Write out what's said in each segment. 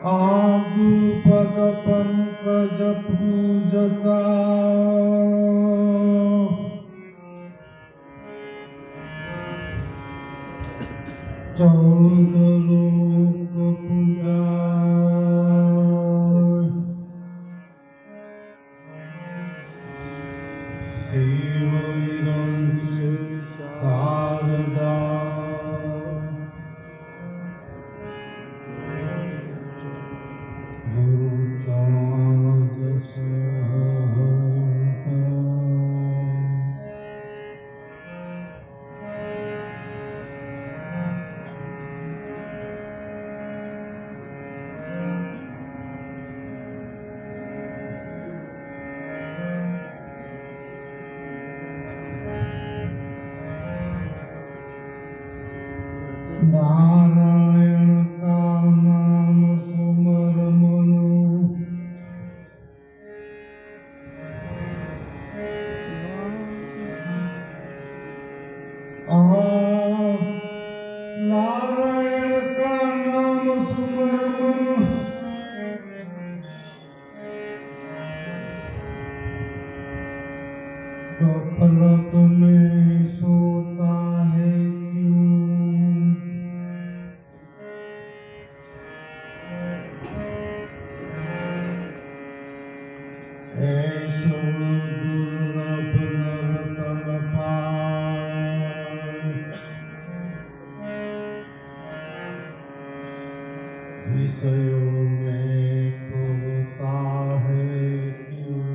आगु पद पंकज पूजता चौद लोक पूजा शिव निरंजन शारदा नारायण का नाम सुमर मनु नारायण का नाम सुमर मनु गफलत में सोता है ऐसो दुर्लभ नरतन पाए विषयों में खोता है क्यों।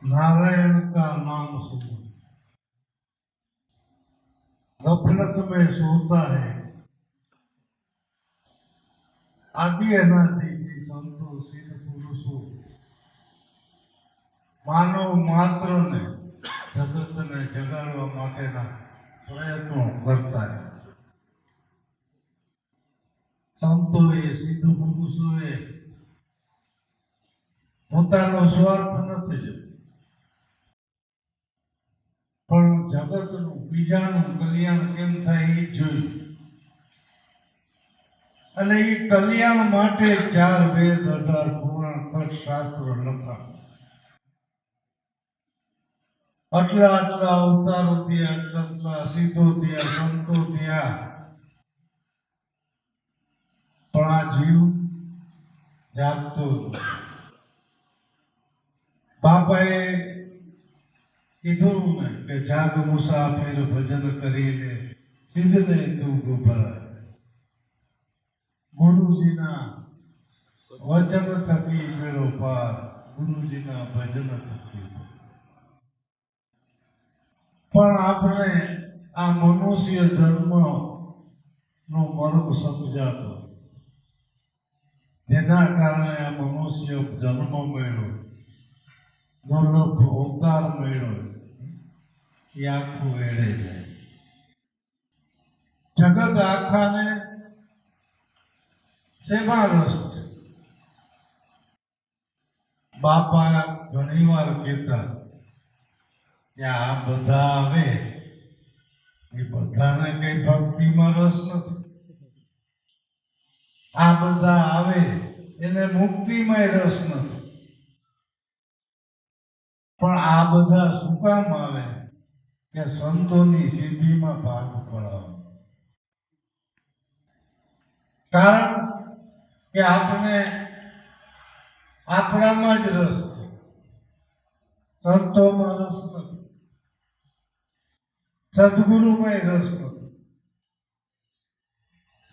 नारायण का नाम सुनो, गफलत में सोता है। आदि अनादि संतो सिद्ध पुरुषो मानव मात्र ने जगत ने जगाड़वा माटेना प्रयत्नो करता है। संतोए सिद्ध पुरुषोए પોતાનો સ્વાર્થ નથી જોયો, પણ જગતનું બીજાનું કલ્યાણ કેમ થાય એ જોયું અને એ કલ્યાણ માટે 4 વેદ 18 પુરાણ કઠ શાસ્ત્ર લખા આટલા અવતારો થયા, આટલા સિદ્ધો થયા, સંતો થયા, પણ આ જીવ જાગતો બાપાએ કીધું ને કે જાગ મુસાફિર ભજન કરીને સિદ્ધને તું ગભરાય. ગુરુજીના વચન થકી મેળો પાર, ગુરુજીના ભજન થકી. પણ આપણે આ મનુષ્ય જન્મનો મર્મ સમજાતો, જેના કારણે આ મનુષ્ય જન્મ મળ્યો, દુર્લભ અવતાર મળ્યો, એ આખું એળે જાય. જગત આખાને શેમાં રસ છે? બાપા ઘણી વાર કહેતા કે આ બધા આવે એ બધાને કઈ ભક્તિમાં રસ નથી, આ બધા આવે એને મુક્તિમાં રસ નથી, પણ આ બધા શું કામ આવે કે સંતોની સિદ્ધિમાં ભાગ પડાવે. કારણ કે આપણે આપણામાં જ રસ છે, સંતોમાં રસ નથી, સદગુરુમાં રસ નથી.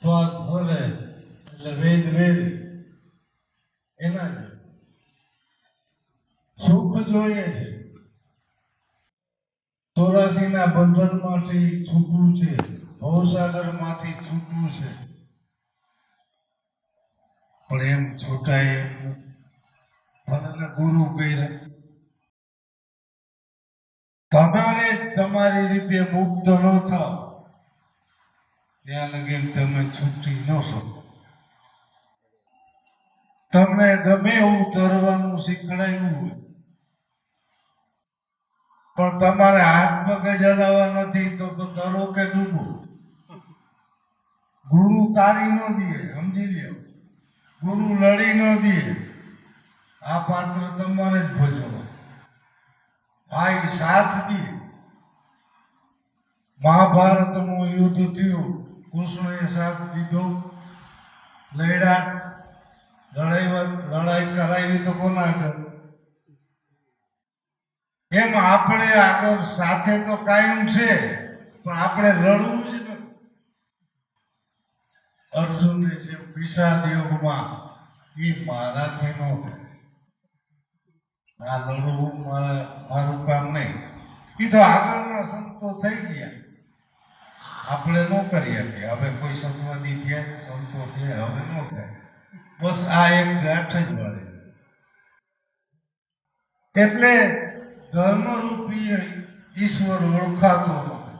સ્વાદ ફરે એટલે વેદ વેદ એના જ સુખ જોઈએ છે. 84 બંધનમાંથી છૂટવું છે, ભવસાગરમાંથી છૂટવું છે, પણ એમ છૂટાય મને ગુરુ કર્યા. તમારે તમારી રીતે મુક્ત ન થાવ ત્યાં લગી તમે છૂટી ન શકો. તમને ગમે એવું તરવાનું શીખડાયું હોય પણ તમારે હાથ પગે જડાવવા નથી તો તરો કે ડૂબો. ગુરુ તારી ન દે, સમજી લ્યો. ગુરુ લડી ન દે. આ પાત્ર તમારે જ ભજવો. ભાઈ સાથ દે. મહાભારતનું યુદ્ધ થયું, કૃષ્ણએ સાથ દીધો, લડ્યા. લડાઈ કરાવી તો કોના કર? એમ આપણે આગળ સાથે તો કાયમ છે પણ આપણે લડવું જ નથી. અર્જુનને જે વિષાદ યોગમાં એ મારાથી ન થાય. આ લડવું મારું કામ નહીં. એ તો આગળના સંતો થઈ ગયા, આપણે ન કરી શકીએ. હવે કોઈ સંતવાદી થયા, સંતો થયા, હવે ન થાય. બસ આ એક ગાંઠ જ વાળે. એટલે ધર્મરૂપી ઈશ્વર ઓળખાતો નથી,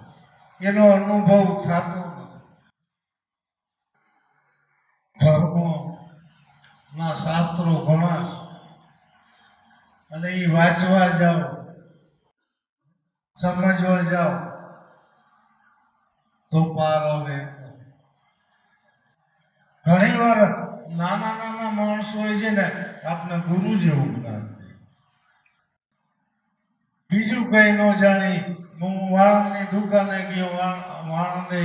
એનો અનુભવ થતો નથી. ધર્મના શાસ્ત્રો ઘણા અને એ વાંચવા જાઓ, સમજવા જાઓ તો પાર આવે. ઘણી વાર નાના નાના માણસો છે ને આપને ગુરુ જેવું જ્ઞાન, બીજું કઈ ન જાણી. હું વાણની દુકાને ગયો, વાણને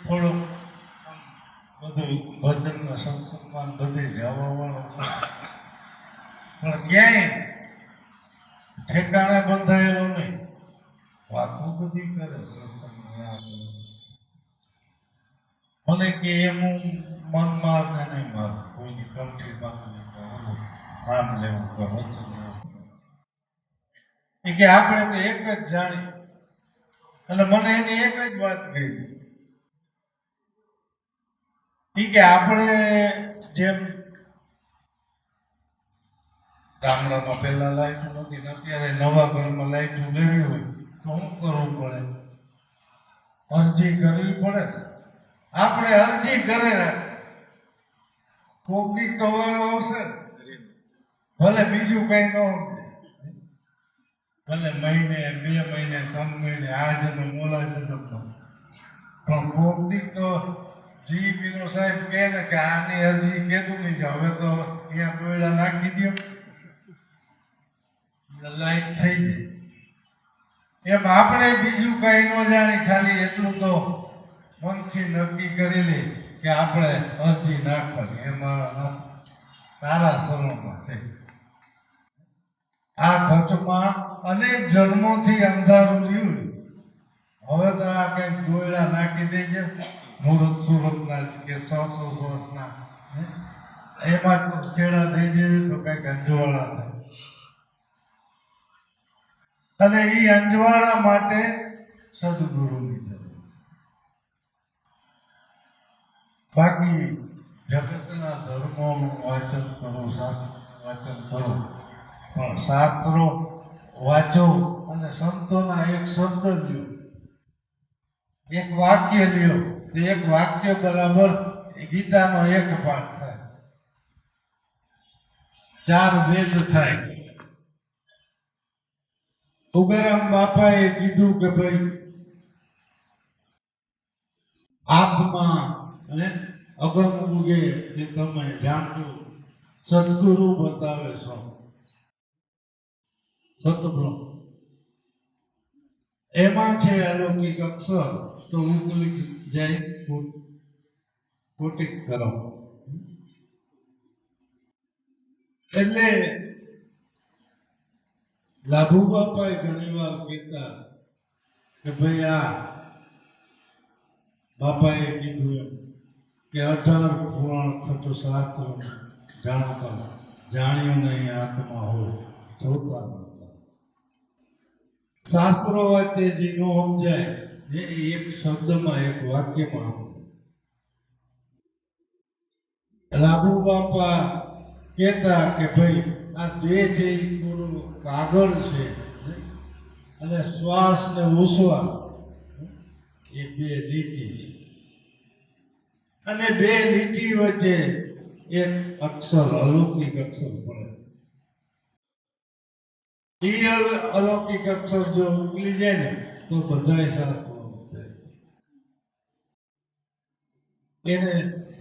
થોડો બધું ભજનમાં સંસ્કૃતમાં બધે જવા વાળો પણ ક્યાંય ઠેકાણે બંધાયેલો નહીં. વાતો બધી કરે. મને કે એમ હું મન મારને નહીં મારું, કોઈની કંઠી નામ લેવું કે વચન લેવું કે આપણે તો એક જ જાણી. અને મને એની એક જ વાત કહી કે આપણે જેમ ગામડામાં પહેલા લાઈટ નહોતી, અત્યારે નવા ઘરમાં લાઈટ લેવી હોય તો શું કરવું પડે? અરજી કરવી પડે. આપણે અરજી કરે કોકની તો આવશે, ભલે બીજું કઈ ન હોય, ભલે મહિને 2 મહિને 3 મહિને આ જન્મ મોલા જન્મ, પણ કોકની તો જીપીનો સાહેબ કહે ને કે આની અરજી કેતું નહીં છે, હવે તો અહીંયા કોયડા નાખી દો, લાઈટ થઈ જાય. એમ આપણે બીજું કઈ ન જાણી, ખાલી એટલું તો મનથી નક્કી કરેલી કે આપણે અરજી નાખવાની. એમાં તારા શરણમાં થઈ. આ ઘટમાં અનેક જન્મોથી અંધારું રહ્યું. હવે તો આ કઈક ગોયડા નાખી દેજે મુહૂર્ત સુરતના કે 100 વર્ષના, એમાં છેડા દેજે તો કઈક અંજવાળા થાય. અને એ અંજવાળા માટે સદગુરુની જરૂર. બાકી જગતના ધર્મોનું વાંચન કરો, શાસ્ત્ર વાંચન કરો, પણ શાસ્ત્રો વાંચો અને સંતોના એક શબ્દ લ્યો, એક વાક્ય લ્યો, તે એક વાક્ય બરાબર ગીતાનો એક પાઠ થાય, 4 વેદ થાય. ઉગરામ બાપાએ કીધું કે ભાઈ આત્મા અને અગમ ઉગે તે તમે જાણજો, સદગુરુ બતાવે છો. સતબ્રહ્મ એમાં છે અલૌકિક અક્ષર, તો ઉકલી જાય કોટિક કરો. એટલે લાભુ બાપાએ ઘણી વાર કહેતા કે ભાઈ આ બાપાએ કીધું એમ કે 18 પુરાણ થતો શાસ્ત્ર જાણતા જાણ્યું નહીં આત્મા હોય જોતા નહોતા. શાસ્ત્રો વાંચે જે નો સમજાય એ એક શબ્દમાં એક વાક્યમાં. લાભુ બાપા કહેતા કે ભાઈ આ દેહ છે એ પૂરું કાગળ છે અને શ્વાસ ને ઉશ્વાસ એ બે લીટી છે અને બે લીટી વચ્ચે એક અક્ષર અલૌકિક અક્ષર પડે. એ અલૌકિક અક્ષર જો ઉકલી જાય ને તો બધાય શાસ્ત્રો એને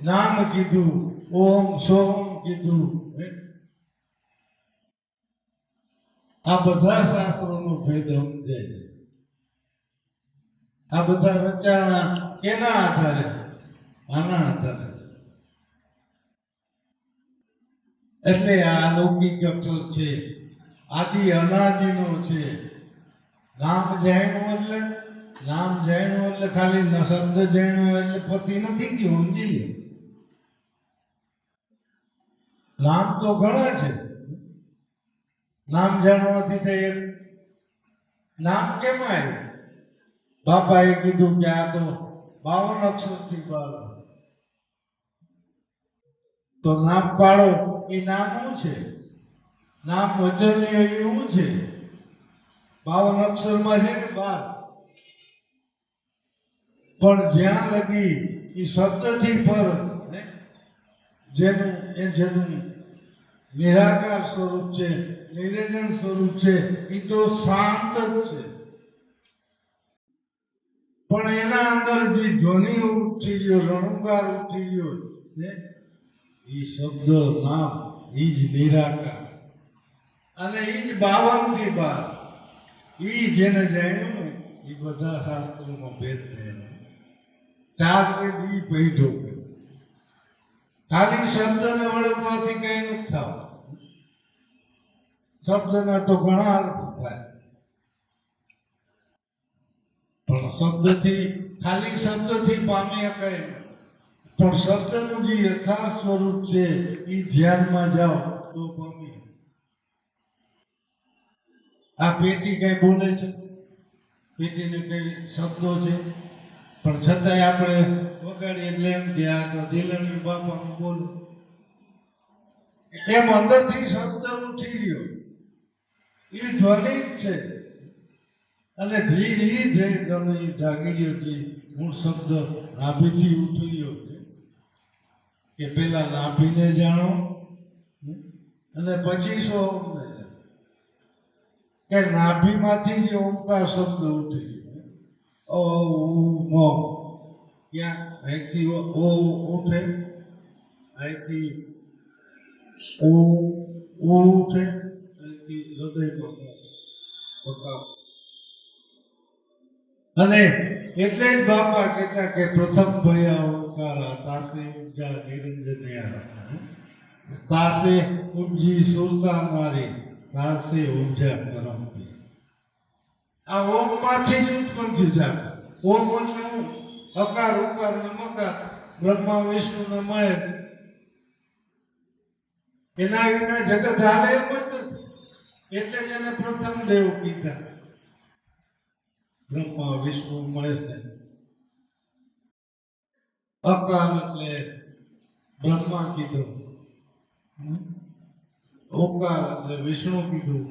નામ કીધું, ઓમ સોમ કીધું. આ બધા શાસ્ત્રોનો ભેદ સમજાય. આ બધા રચાણા કેના આધારે? આના આધારે. એટલે આ અલૌકિક અક્ષર છે, આદિ અનાદિનો છે. નામ જાણ્યું એટલે ખાલી શબ્દ જાણ્યો એટલે પતિ નથી ગયું, સમજી લો. નામ તો ઘણા છે. નામ જાણવાથી થઈ નામ કેમ આવ્યું? બાપાએ કીધું કે આ તો 52 અક્ષરથી પાડો, તો નામ પાડો. એ નામ શું છે? નામ વચનની શું છે? 52 અક્ષરમાં છે કે 12? પણ જ્યાં લગી એ શબ્દથી પર જેનું નિરાકાર સ્વરૂપ છે, નિરંજન સ્વરૂપ છે, એ તો શાંત જ છે. પણ એના અંદર જે ધ્વનિ ઉઠી ગયો, રણુકાર ઉઠી ગયો એ શબ્દ નામ એ જ નિરાકાર. અને એ જ 52 થી 12 એ જેને જાણ્યું એ બધા શાસ્ત્રોમાં ભેદ થયેલો. ચાર કે દી પૈઠો ખાલી શબ્દને વળગવાથી કઈ નથી થતું. શબ્દના તો ઘણા અર્થ થાય, પણ ખાલી શબ્દથી પામી શકાય. પણ શબ્દનું જે યથાર્થ સ્વરૂપ છે એ ધ્યાનમાં જાઓ તો પામી. આ પેટી કઈ બોલે છે? પેટીને કઈ શબ્દો છે? પણ છતાંય આપણે વગાડીએ એટલે એમ કે આ તો દિલણી બાપાનું બોલું. એમ અંદરથી શબ્દ ઉઠી ગયો, એ ધ્વનિ જ છે. અને ધીરે ધીરે ધ્વનિ જાગી ગયો છે. મૂળ શબ્દ નાભીથી ઉઠી ગયો છે કે પેલા નાભીને જાણો અને પછી સોમને જાણો. કે નાભીમાંથી જે ઓમકાર શબ્દ ઉઠી ગયો. ઓ મો ક્યાં? અહીંથી ઓ ઉઠે, અહીંથી ઓ ઉઠે, અહીંથી હૃદયમાં પકાવ. અને એટલે જ બાપા કહેતા કે પ્રથમ ભયા ઓમકાર તાસે ઉર્જા નિરંજન તાસે ઉપજી સુરતા મારી તાસે ઉર્જા કરમ. આ ઓમ માંથી જ ઉત્પન્ન થયું. ઓમ એટલે હું અકાર ઉકાર ને મકાર, બ્રહ્મા વિષ્ણુ ને મહેશ. એના વિના જગત હાલે એમ જ નથી. એટલે જ એને પ્રથમ દેવ કીધા. બ્રહ્મા વિષ્ણુ મહેશ ને અકાર એટલે બ્રહ્મા કીધું, ઓકાર એટલે વિષ્ણુ કીધું,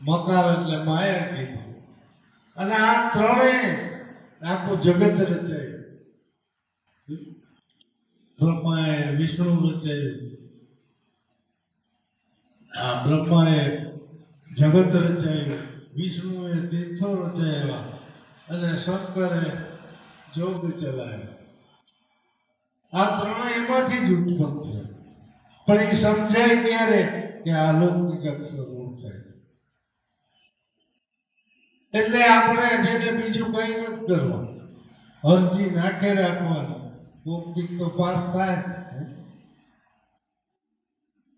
મકાર એટલે માયા કીધું. અને આ ત્રણેય આખું જગત રચાયું. બ્રહ્માએ વિષ્ણુ રચાયું, આ બ્રહ્માએ જગત રચાયું, વિષ્ણુએ તીર્થો રચાયા અને શંકરે જોગ ચલાવ્યો. આ ત્રણેય એમાંથી જ ઉત્પન્ન થયા. પણ એ સમજાય ક્યારે? કે આ અલૌકિક અક્ષર થાય. એટલે આપણે જેને બીજું કઈ નથી કરવાનું, અરજી નાખે રાખવાનું, કોક તો પાસ થાય.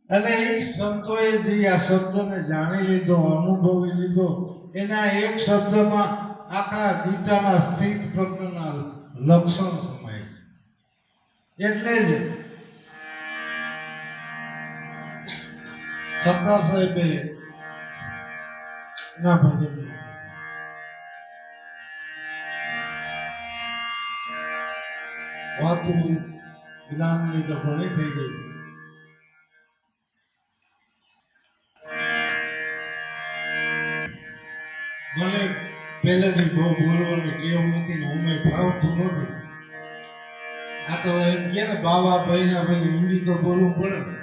અને એ સંતોએ જે આ શબ્દને જાણી લીધો, અનુભવી લીધો, એના એક શબ્દમાં આખા ગીતાના સ્થિત પ્રકરણના લક્ષણ સમાય. એટલે જ સરદાર સાહેબે ના ભજન વાતું જ્ઞાનની તો ઘણી થઈ ગઈ, મને પહેલેથી બહુ બોલવાની ટેવ નથી ને ઉમે ફાવતું નહોતું. આ તો એમ કે ને બાવા ભાઈના ભાઈ હિન્દી તો બોલવું પડે ને.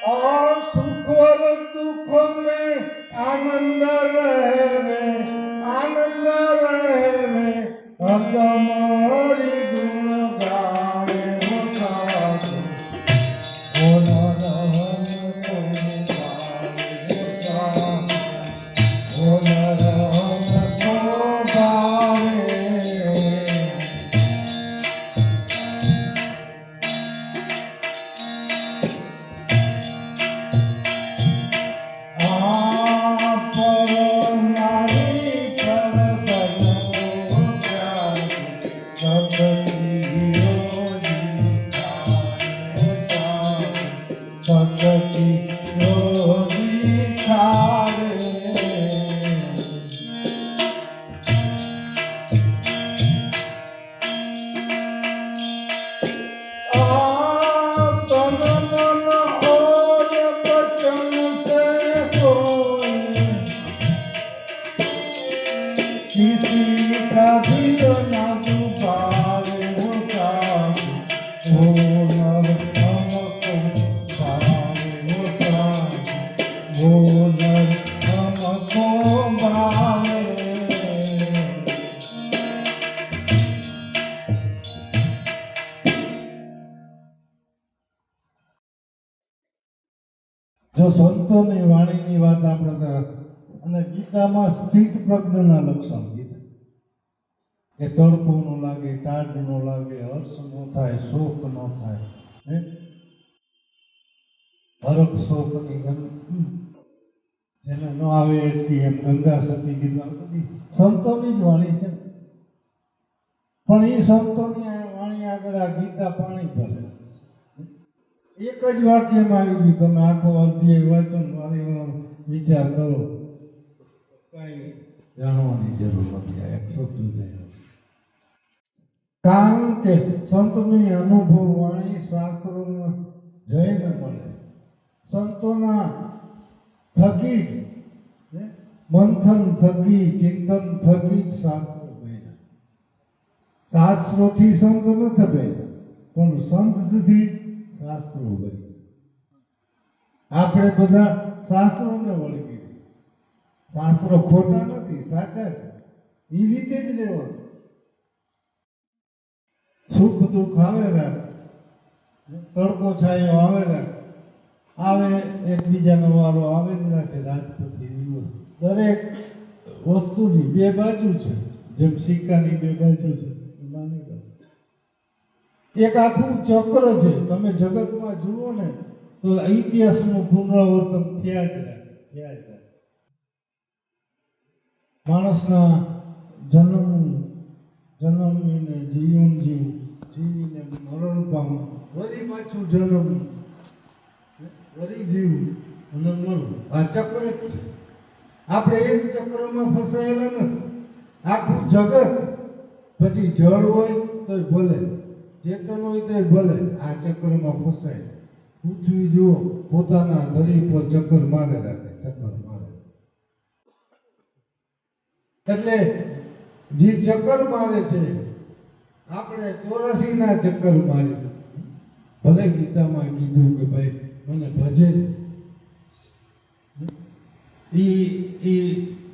और सुख और दुख में आनंद रहे आनंद रहे अगमारी गुण गावे हो साधु हो न रहन को गावे हो न रहन को गावे જો સંતોની વાણીની વાત આપણે અને ગીતામાં સ્થિત પ્રજ્ઞના લક્ષણ કીધા કે તડકો ન લાગે, ટાઢ ન લાગે, હર્ષ ન થાય, શોક ન થાય, હરખ શોકની જેને ન આવે એટલી એમ ગંગા સતી ગીતા બધી સંતોની જ વાણી છે. પણ એ સંતોની વાણી આગળ આ ગીતા પાણી ભરે. એક જ વાક્યમાં આવી ગયું, તમે આખો અધ્યાય વાંચો ને વાણી વિચાર કરો, કઈ જાણવાની જરૂર નથી. આ 100 કારણ કે સંતની અનુભવ વાણી શાસ્ત્રોમાં જઈને મળે. સંતોના થકી મંથન થકી ચિંતન થકી જ શાસ્ત્રો બન્યા. શાસ્ત્રોથી સંત નથી બન્યા, પણ સંતથી શાસ્ત્રો બન્યા. આપણે બધા શાસ્ત્રોને વળગી, શાસ્ત્રો ખોટા નથી, સાચા છે. એ રીતે જ રહેવાનું. સુખ દુઃખ આવે રાખ, તડકો છાયો આવે રાખ, આવે એકબીજાનો વારો આવે જ રાખે. રાજપતિ દરેક વસ્તુની બે બાજુ છે, જેમ સિક્કાની બે બાજુ છે. એક આખું ચક્ર છે. તમે જગતમાં જુઓ ને તો ઇતિહાસનું પુનરાવર્તન થયા જ રાખે. માણસના જન્મીને જીવન જીવીને મરણ પામવું, વળી પાછું જન્મ, વળી જીવવું અને મરવું. આ ચક્ર જ છે. આપણે એક ચક્રમાં ફસાયેલા નથી. આખું જગત, પછી જળ હોય તોય ભલે, ચેતન હોય તોય ભલે, આ ચક્રમાં ફસાય. પૃથ્વી જુઓ, પોતાના ધરી પર ચક્કર મારે રાખે, ચક્કર મારે. એટલે જે ચક્કર મારે છે, આપણે 84ના ચક્કર મારે. ભલે ગીતામાં કીધું કે ભાઈ મને ભજે, એ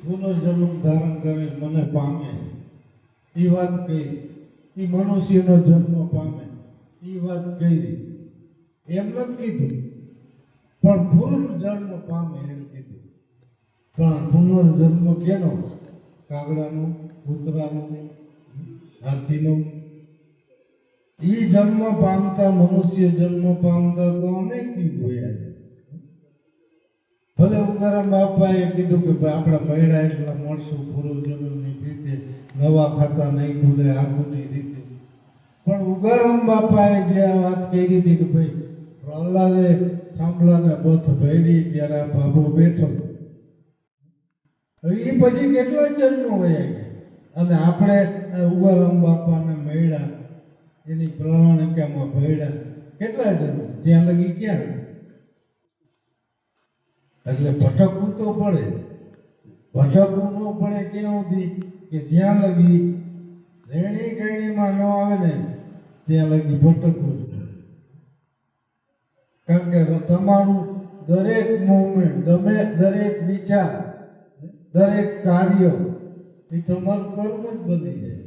પુનર્જન્મ ધારણ કરે મને પામે, એ વાત કહી. એ મનુષ્યનો જન્મ પામે, એ વાત કહી. એમ નથી કીધું, પણ પુનર્જન્મ પામે એમ કીધું. પણ પુનર્જન્મ કેનો? કાગડાનું, કૂતરાનું, હાથીનો. એ જન્મ પામતા, મનુષ્ય જન્મ પામતા તો અનેક જોયા. ભલે ઉગારામ બાપાએ કીધું કે ભાઈ આપણા મહિડા એટલા મળશું પૂર્વજન્મની રીતે, નવા ખાતા નહીં ખુલે આગુની રીતે. પણ ઉગારામ બાપાએ જે આ વાત કહી હતી કે ભાઈ પ્રહલાદે થાંભલાને બથ ભેરી ત્યારે આ બાબો બેઠો, એ પછી કેટલા જન્મ હોય. અને આપણે ઉગારામ બાપાને મળ્યા એની પ્રમાણિકામાં ભેડા કેટલા જન્મ, ત્યાં લગી ક્યાં એટલે ભટકવું તો પડે. ભટકવું ન પડે ક્યાં સુધી કે જ્યાં લગી રેણી કેણીમાં ન આવે ને ત્યાં લગી ભટકવું જ પડે. કારણ કે તમારું દરેક મૂવમેન્ટ, દરેક વિચાર, દરેક કાર્ય એ તમારું કર્મ જ બની જાય.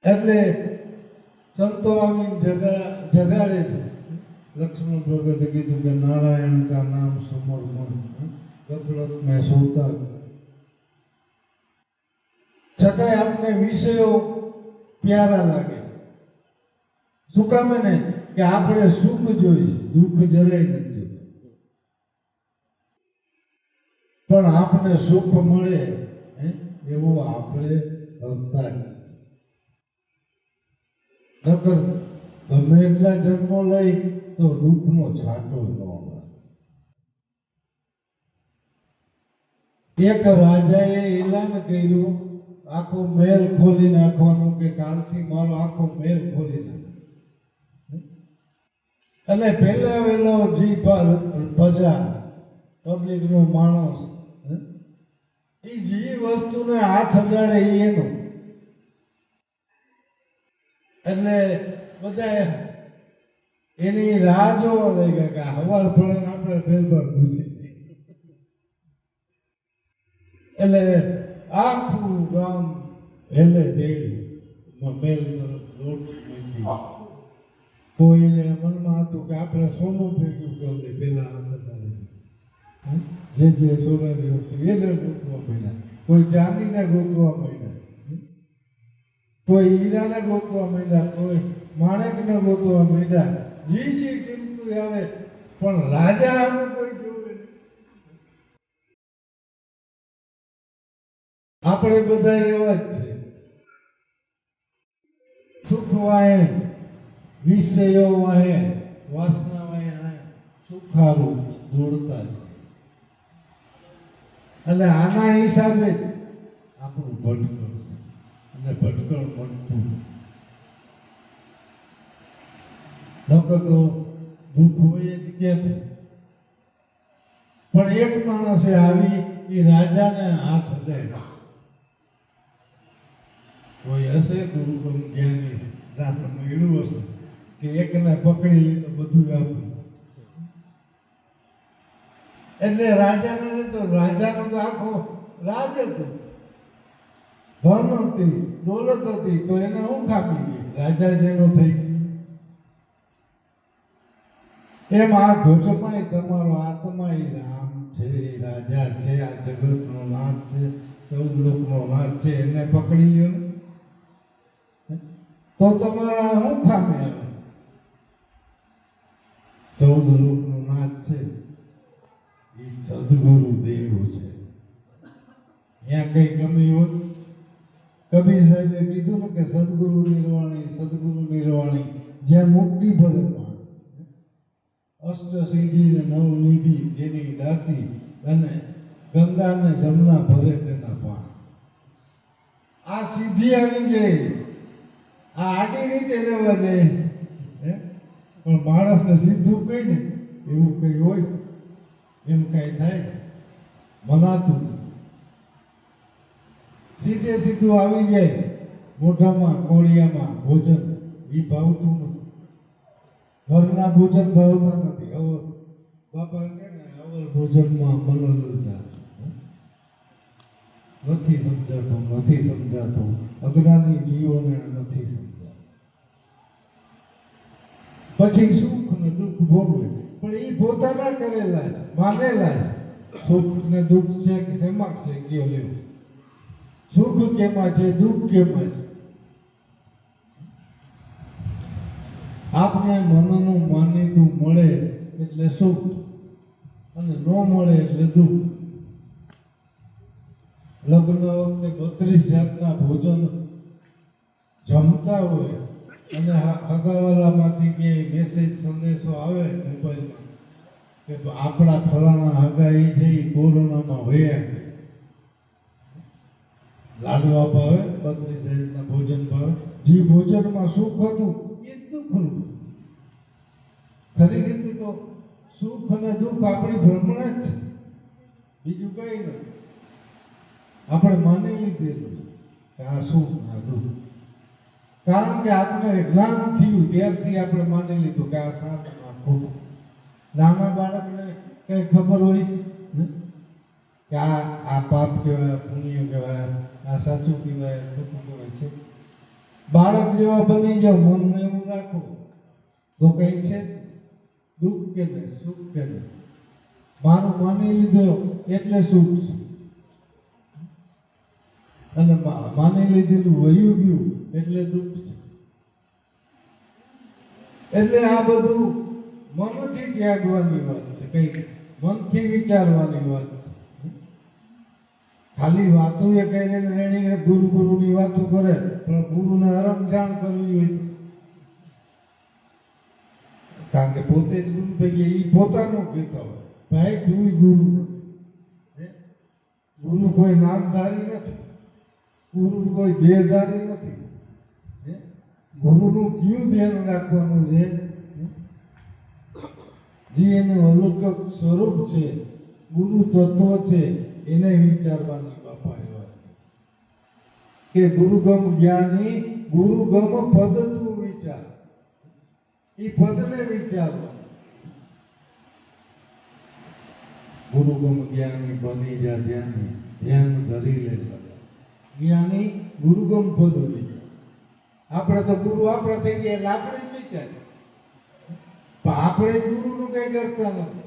એટલે સંતો આવીને જગાડે છે. લક્ષ્મણ ભગતે કીધું કે નારાયણ કા નામ સમર્પણ ગફલત મેં સોતા. છતાંય આપને વિષયો પ્યારા લાગે. શું કામ ને કે આપણે સુખ જોઈશું, દુઃખ જરાય નથી જોયું. પણ આપને સુખ મળે એવું આપણે હકતા નકર ગમે એટલા જન્મો લઈ તો દુઃખનો છાંટો ન આવે. એક રાજાએ એલાન કર્યું આખો મહેલ ખોલી નાખવાનું કે કાલથી મારો આખો મહેલ ખોલી નાખો. અને પહેલા વહેલો જી પ્રજા પબ્લિક નો માણસ એ જે વસ્તુને હાથ અડાડે એનું. એટલે બધા એની રાહ જોવા લાગ્યા કે હવાર પડે આપણે ફેરફાર ઘૂસી. એટલે આખું ગામ હેલે જેડું મેલ લોટ મૂકી. કોઈને મનમાં હતું કે આપણે સોનું ભેગું કરી દે પેલા જે સોનાની વસ્તુ એને ગોતવા માંડ્યા, કોઈ ચાંદીને ગોતવા માંડ્યા, કોઈ હીરાને ગોતવા માંડ્યા, કોઈ માણેકને ગોતવા માંડ્યા. જી કિંમતું આવે પણ રાજા આનું કોઈ જોવે નહીં. આપણે બધા એવા જ છે. સુખ વાહે, વિષયો વાહે, વાસના વાહે સુખારું દોડતા જ. અને આના હિસાબે આપણું ભટકણ અને ભટકણ ભટકું નકર તો દુઃખ હોય જ ક્યાંથી. પણ એક માણસે આવી એ રાજાને હાથ અડાડ્યો. કોઈ હશે ગુરુ જ્ઞાની રાતમાં એડું હશે કે એકને પકડી લે તો બધું આપવું. એટલે રાજાને તો રાજાનો તો આખો રાજ હતો, ધન હતી, દોલત હતી, તો એને શું ખામી ગઈ? રાજા જેનો થઈ ગયો. એમ આ ઘટમાં તમારો આત્મા એ રામ છે, રાજા છે, આ જગતનો નાથ છે, 14 લોકનો નાથ છે, એને પકડી લ્યો તો તમારા શું ખામી આવે? 14 લોકનો નાથ છે એ સદગુરુ દેવ છે. ત્યાં કઈ કમી હોત? કબીર સાહેબે કીધું ને કે સદગુરુ નિર્વાણી, સદગુરુ નિર્વાણી, જ્યાં મુક્તિ ભરે અષ્ટ સિદ્ધિ ને નવ નિધિ જેની દાસી, અને ગંગા ને જમના ભરે તેના પાન. આ સિદ્ધિ આવી જાય, આ આડી રીતે લેવા જાય. પણ માણસને સીધું કઈ ને એવું કઈ હોય એમ કઈ થાય મનાતું. સીધે સીધું આવી જાય મોઢામાં કોળિયામાં ભોજન એ ભાવતું નથી. ઘરના ભોજન ભાવતા નથી. હવે બાપા કે ને અવર ભોજનમાં મનોરંજન નથી સમજાતું. અજ્ઞાની જીવોને નથી સમજાતું. પછી સુખ ને દુઃખ ભોગવે, પણ એ પોતાના કરેલા છે, માનેલા છે. સુખ ને દુઃખ છે કે શેમાં છે કયો લેવું? સુખ કેમાં છે, દુઃખ કેમાં છે? આપને મનનું માનીતું મળે એટલે સુખ, અને ન મળે એટલે દુઃખ. લગ્ન વખતે 32 જાતના ભોજન જમતા હોય અને હગાવાલામાંથી ક્યાંય મેસેજ સંદેશો આવે મોબાઈલમાં કે આપણા ફલાણા હગાઈ છે એ કોરોનામાં વયા ગયા. લાડવા ભાવે, 32 જાતના ભોજન ભાવે. જે ભોજનમાં સુખ હતું એ જ દુઃખ હતું. ખરી રીતે તો સુખ અને દુઃખ આપણી ભ્રમણા જ છે, બીજું કઈ નથી. આપણે માની લીધેલું કે આ સુખ આ દુઃખ, કારણ કે આપણે જ્ઞાન થયું ત્યારથી આપણે માની લીધું કે આ સાચું આ ખોટું. નાના બાળકને કઈ ખબર હોય કે આ પાપ કહેવાય, પુણ્ય કહેવાય, આ સાચું કહેવાય, ખોટું કહેવાય છે? બાળક જેવા બની જાઓ, મનમાં એવું રાખો તો કઈ છે દુઃખ કે નહીં, સુખ કે નહીં. મારું માની લીધો એટલે સુખ છે, અને માની લીધેલું વયું ગયું એટલે દુઃખ છે. એટલે આ બધું મનથી ત્યાગવાની વાત છે, કઈ મનથી વિચારવાની વાત છે. ખાલી વાતો એ કહીને રેણી ગુરુની વાતો કરે, પણ ગુરુને હરમજાણ કરવી હોય, કારણ કે પોતે જ ગુરુ થઈ ગયા, એ પોતાનું કહેતા હોય ભાઈ તું ગુરુ નથી. ગુરુ કોઈ નામધારી નથી, ગુરુ કોઈ દેહધારી નથી. ગુરુનું કયું ધ્યાન રાખવાનું છે? જે એનું અલૌકિક સ્વરૂપ છે, ગુરુ તત્વ છે, એને વિચારવાની બાપાએ વાત કે ગુરુગમ જ્ઞાની ગુરુગમ પદ તું વિચાર, એ પદને વિચારવા. ગુરુગમ જ્ઞાની બની જા ધ્યાની, ધ્યાન ધરી લે જ્ઞાની ગુરુગમ પદ વિચાર. આપણે તો ગુરુ આપણા થઈ ગયા એટલે આપણે જ વિચારીએ, પણ આપણે જ ગુરુનું કઈ કરતા નથી.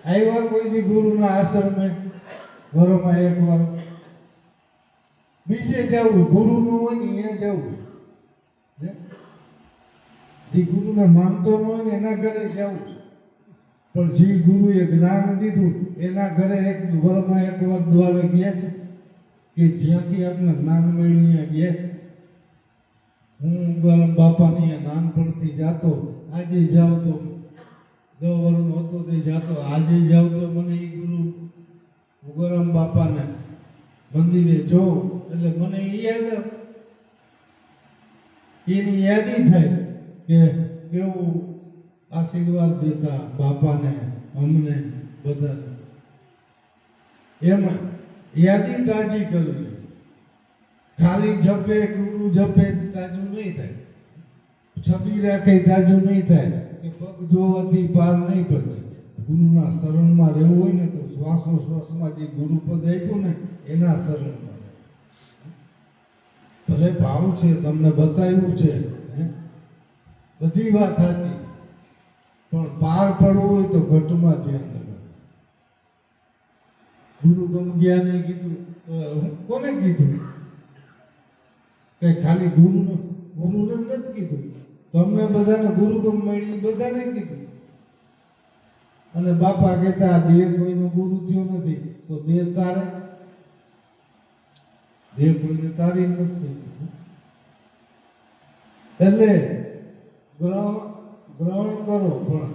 આવ્યા કોઈથી ગુરુના આશ્રમે ઘરોમાં એક વાર, બીજે જવું ગુરુનું હોય ને અહીંયા જવું, જે ગુરુને માનતો ન હોય ને એના ઘરે જવું. પણ જે ગુરુએ જ્ઞાન દીધું એના ઘરે એક વરમાં એક વાર દ્વારે ગયા છે કે જ્યાંથી આપણે જ્ઞાન મેળવી ગયા. હું ગરમ બાપાની નાનપણથી જાતો, આજે જાઉં તો 10 વર્ષનો હતો તે જાતો, આજે જાઉં તો મને એ ગુરુ ગરમ બાપાને મંદિરે જોઉં એટલે મને એ યાદ આવે, એની યાદી થાય કે કેવું આશીર્વાદ દેતા બાપાને, અમને બધાને. એમાં યાદી તાજી કરવી, ખાલી જપે ગુરુ જપે તાજું નહીં થાય, છબી રાખે તાજું નહીં થાય, કે પગ જોવાથી પાર નહીં પડે. ગુરુના શરણમાં રહેવું હોય ને તો શ્વાસોશ્વાસમાં જે ગુરુપદ આપ્યું ને એના શરણમાં. ભલે ભાવ છે, તમને બતાવ્યું છે, બધી વાત સાચી, પણ પાર પડવું હોય તો ઘટમાં ધ્યાન રાખવું. ગુરુ ગમ જ્ઞાને કીધું, કોને કીધું? કે ખાલી ગુરુને નથી કીધું, તમને બધાને ગુરુગમ મળી બધાને કીધું. અને બાપા કહેતા દેહ કોઈનો ગુરુ થયો નથી તો દેહ તારે, દેહ કોઈને તારી નથી. એટલે ગ્રહણ કરો, પણ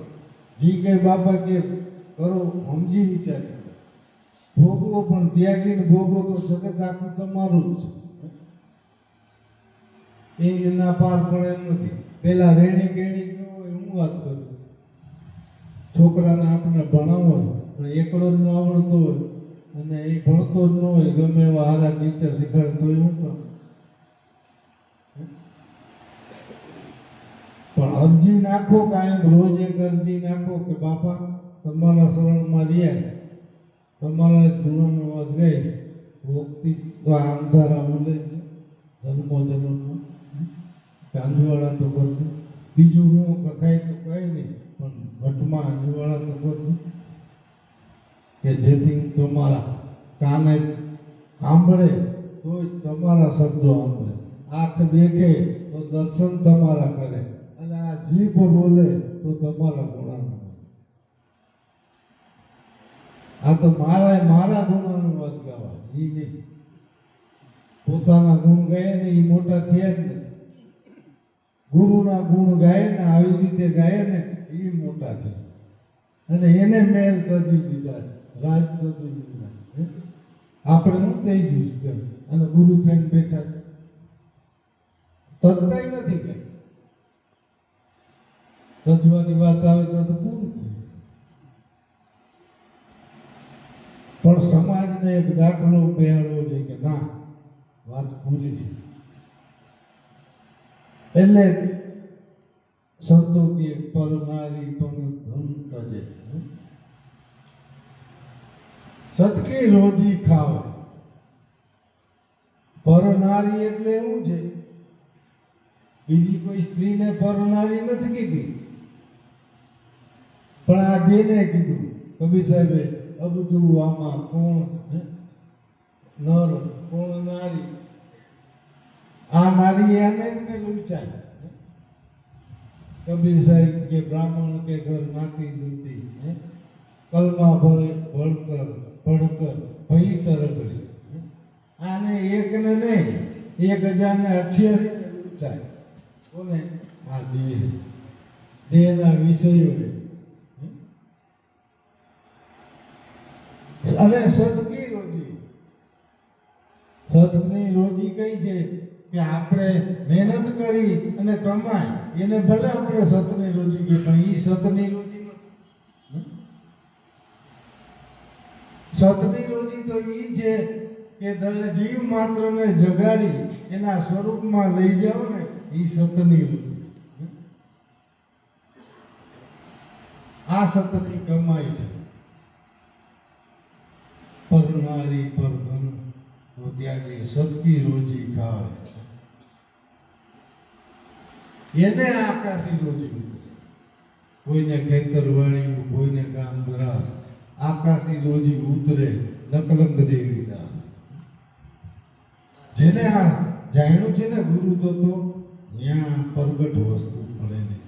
જે કઈ બાપા કે કરો સમજી વિચારી ભોગવો, પણ ત્યાગીને ભોગવો તો જગત આખું તમારું જ છે. એ ના પાર પડે એમ નથી. પેલા રેણી કેણી ન હોય, હું વાત કરું, છોકરાને આપણે ભણાવો પણ એકડો જ ન આવડતો હોય અને એ ભણતો જ ન હોય, ગમે એવા હારા ટીચર શીખવાડતો હોય, હું કામ? પણ અરજી નાખો, કાયમ રોજ એક અરજી નાખો કે બાપા તમારા શરણમાં રહ્યા, તમારા ગુણોનો વાત ગઈ ભોગતી તો આ અંધારા ઉલે ધર્મો અંજવાળા તો કરતું, બીજું હું કથાય તો કઈ નહીં, પણ ઘટમાં અંજવાળા તો કરતું કે જેથી તમારા કાને સાંભળે તો તમારા શબ્દો સાંભળે, આંખ દેખે તો દર્શન તમારા કરે, અને આ જીભ બોલે તો તમારા ગુણાનું. આ તો મારા ગુણોનું વાત ગાવા, એ નહીં. પોતાના ગુણ ગાય ને એ મોટા થયા જ નથી. ગુરુના ગુણ ગાય ને આવી રીતે ગાય ને એ મોટા થયા, અને એને મેલ તજી દીધા, રાજ તજી દીધા. આપણે શું થઈ ગયું છે અને ગુરુ થઈને બેઠા તજતા નથી કઈ. તજવાની વાત આવે તો પૂરું થયું. પણ સમાજને એક દાખલો બેહાડવો જોઈએ કે ના વાત પૂરી છે. એટલે સંતો કે પરનારી પણ ધન તજે, સદકી રોજી ખાવ. પરનારી એટલે એવું છે, બીજી કોઈ સ્ત્રીને પરનારી નથી કીધી, પણ આ દેને કીધું. કબીર સાહેબે અબધું આમાં કોણ નર કોણ નારી, આ નારી આને કે લૂંટાય. કબીર સાહેબ કે બ્રાહ્મણ કે ઘર નાતી લૂંટી, કલમા ભળકર ભડકર ભઈ તરગડી. આને એકને નહીં 1088 લૂંટાય. કોને? આ દેહના વિષયોને. અને સદકી રોજી, સદની રોજી કઈ છે કે આપણે મહેનત કરી અને કમાય એને ભલે આપણે સતની રોજી કહીએ, પણ એ સતની રોજી નથી. સતની રોજી તો એ છે કે જીવ માત્રને જગાડી એના સ્વરૂપમાં લઈ જાઓ ને, એ સતની રોજી. આ સતની કમાઈ છે. પરનારી પર ધન તો ત્યાગી સદકી રોજી ખાય. એને આકાશી રોજી. કોઈને ખેતરવાળી, કોઈને કામ બરાસ, આકાશી રોજી ઉતરે નકલંક દેવી દાસ. જેને આ જાણ્યું છે ને ગુરુ તત્વ, ત્યાં પ્રગટ વસ્તુ પડે નહીં.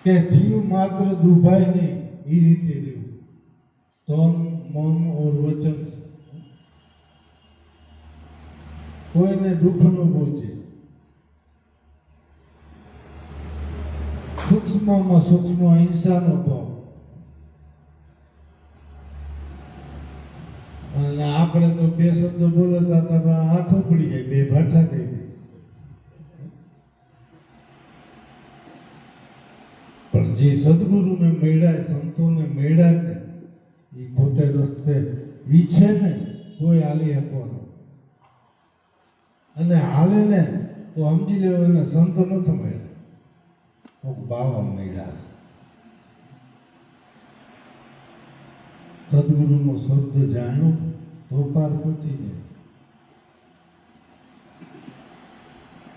કે જીવ માત્ર દુભાય નહીં એ રીતે રહેવું. તન મન ઓર વચન કોઈને દુઃખ ન પહોંચે. સૂક્ષ્મમાં સૂક્ષ્મ હિંસાનો ભાવ. અને આપણે તો બે શબ્દ બોલતા હતા, હાથ ઉપડી જાય, બે ભાઠા થઈ જાય. પણ જે સદગુરુને મળ્યા, સંતોને મળ્યા ને, એ ખોટે રસ્તે ઈચ્છે ને તોય હાલી આપવાનો. અને હાલે ને તો સમજી લેવું એને સંત નથી મળ્યા, બાવા મળ્યા. સદગુરુનો શબ્દ જાણ્યો તો પાર પહોંચી જાય.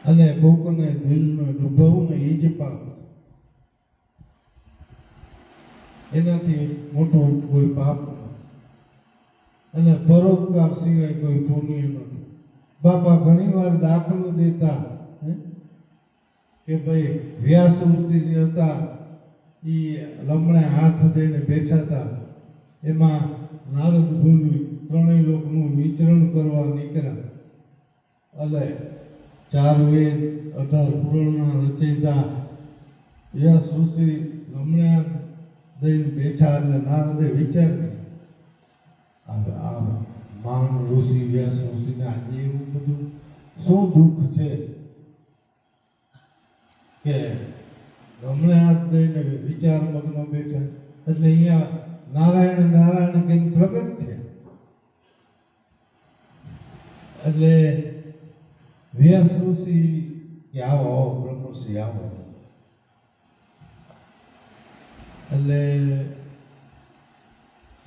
અને કોકને દિલનો ડૂબાવું ને એ જ પાપ. એનાથી મોટું કોઈ પાપ નથી. અને પરોપકાર સિવાય કોઈ પુણ્ય નથી. બાપા ઘણી વાર દાખલો દેતા કે ભાઈ વ્યાસમૂર્તિ હતા, એ લમણે હાથ દઈને બેઠા હતા. એમાં નારદ મુનિ ત્રણેય લોકનું વિચરણ કરવા નીકળ્યા. એટલે 4 વેદ 18 પુરાણના રચયિતા વ્યાસ ઋષિ લમણે દઈને બેઠા. એટલે નારદે વિચાર કર્યો, આ મહાન ઋષિ વ્યાસ ઋષિને આજે એવું બધું શું દુઃખ છે કે લમણે હાથ દઈને વિચાર મગ્ન બેઠા. એટલે અહીંયા નારાયણ નારાયણ કંઈક પ્રગટ છે. એટલે વ્યાસ ઋષિ કે આવો આવો બ્રહ્મર્ષિ આવો. એટલે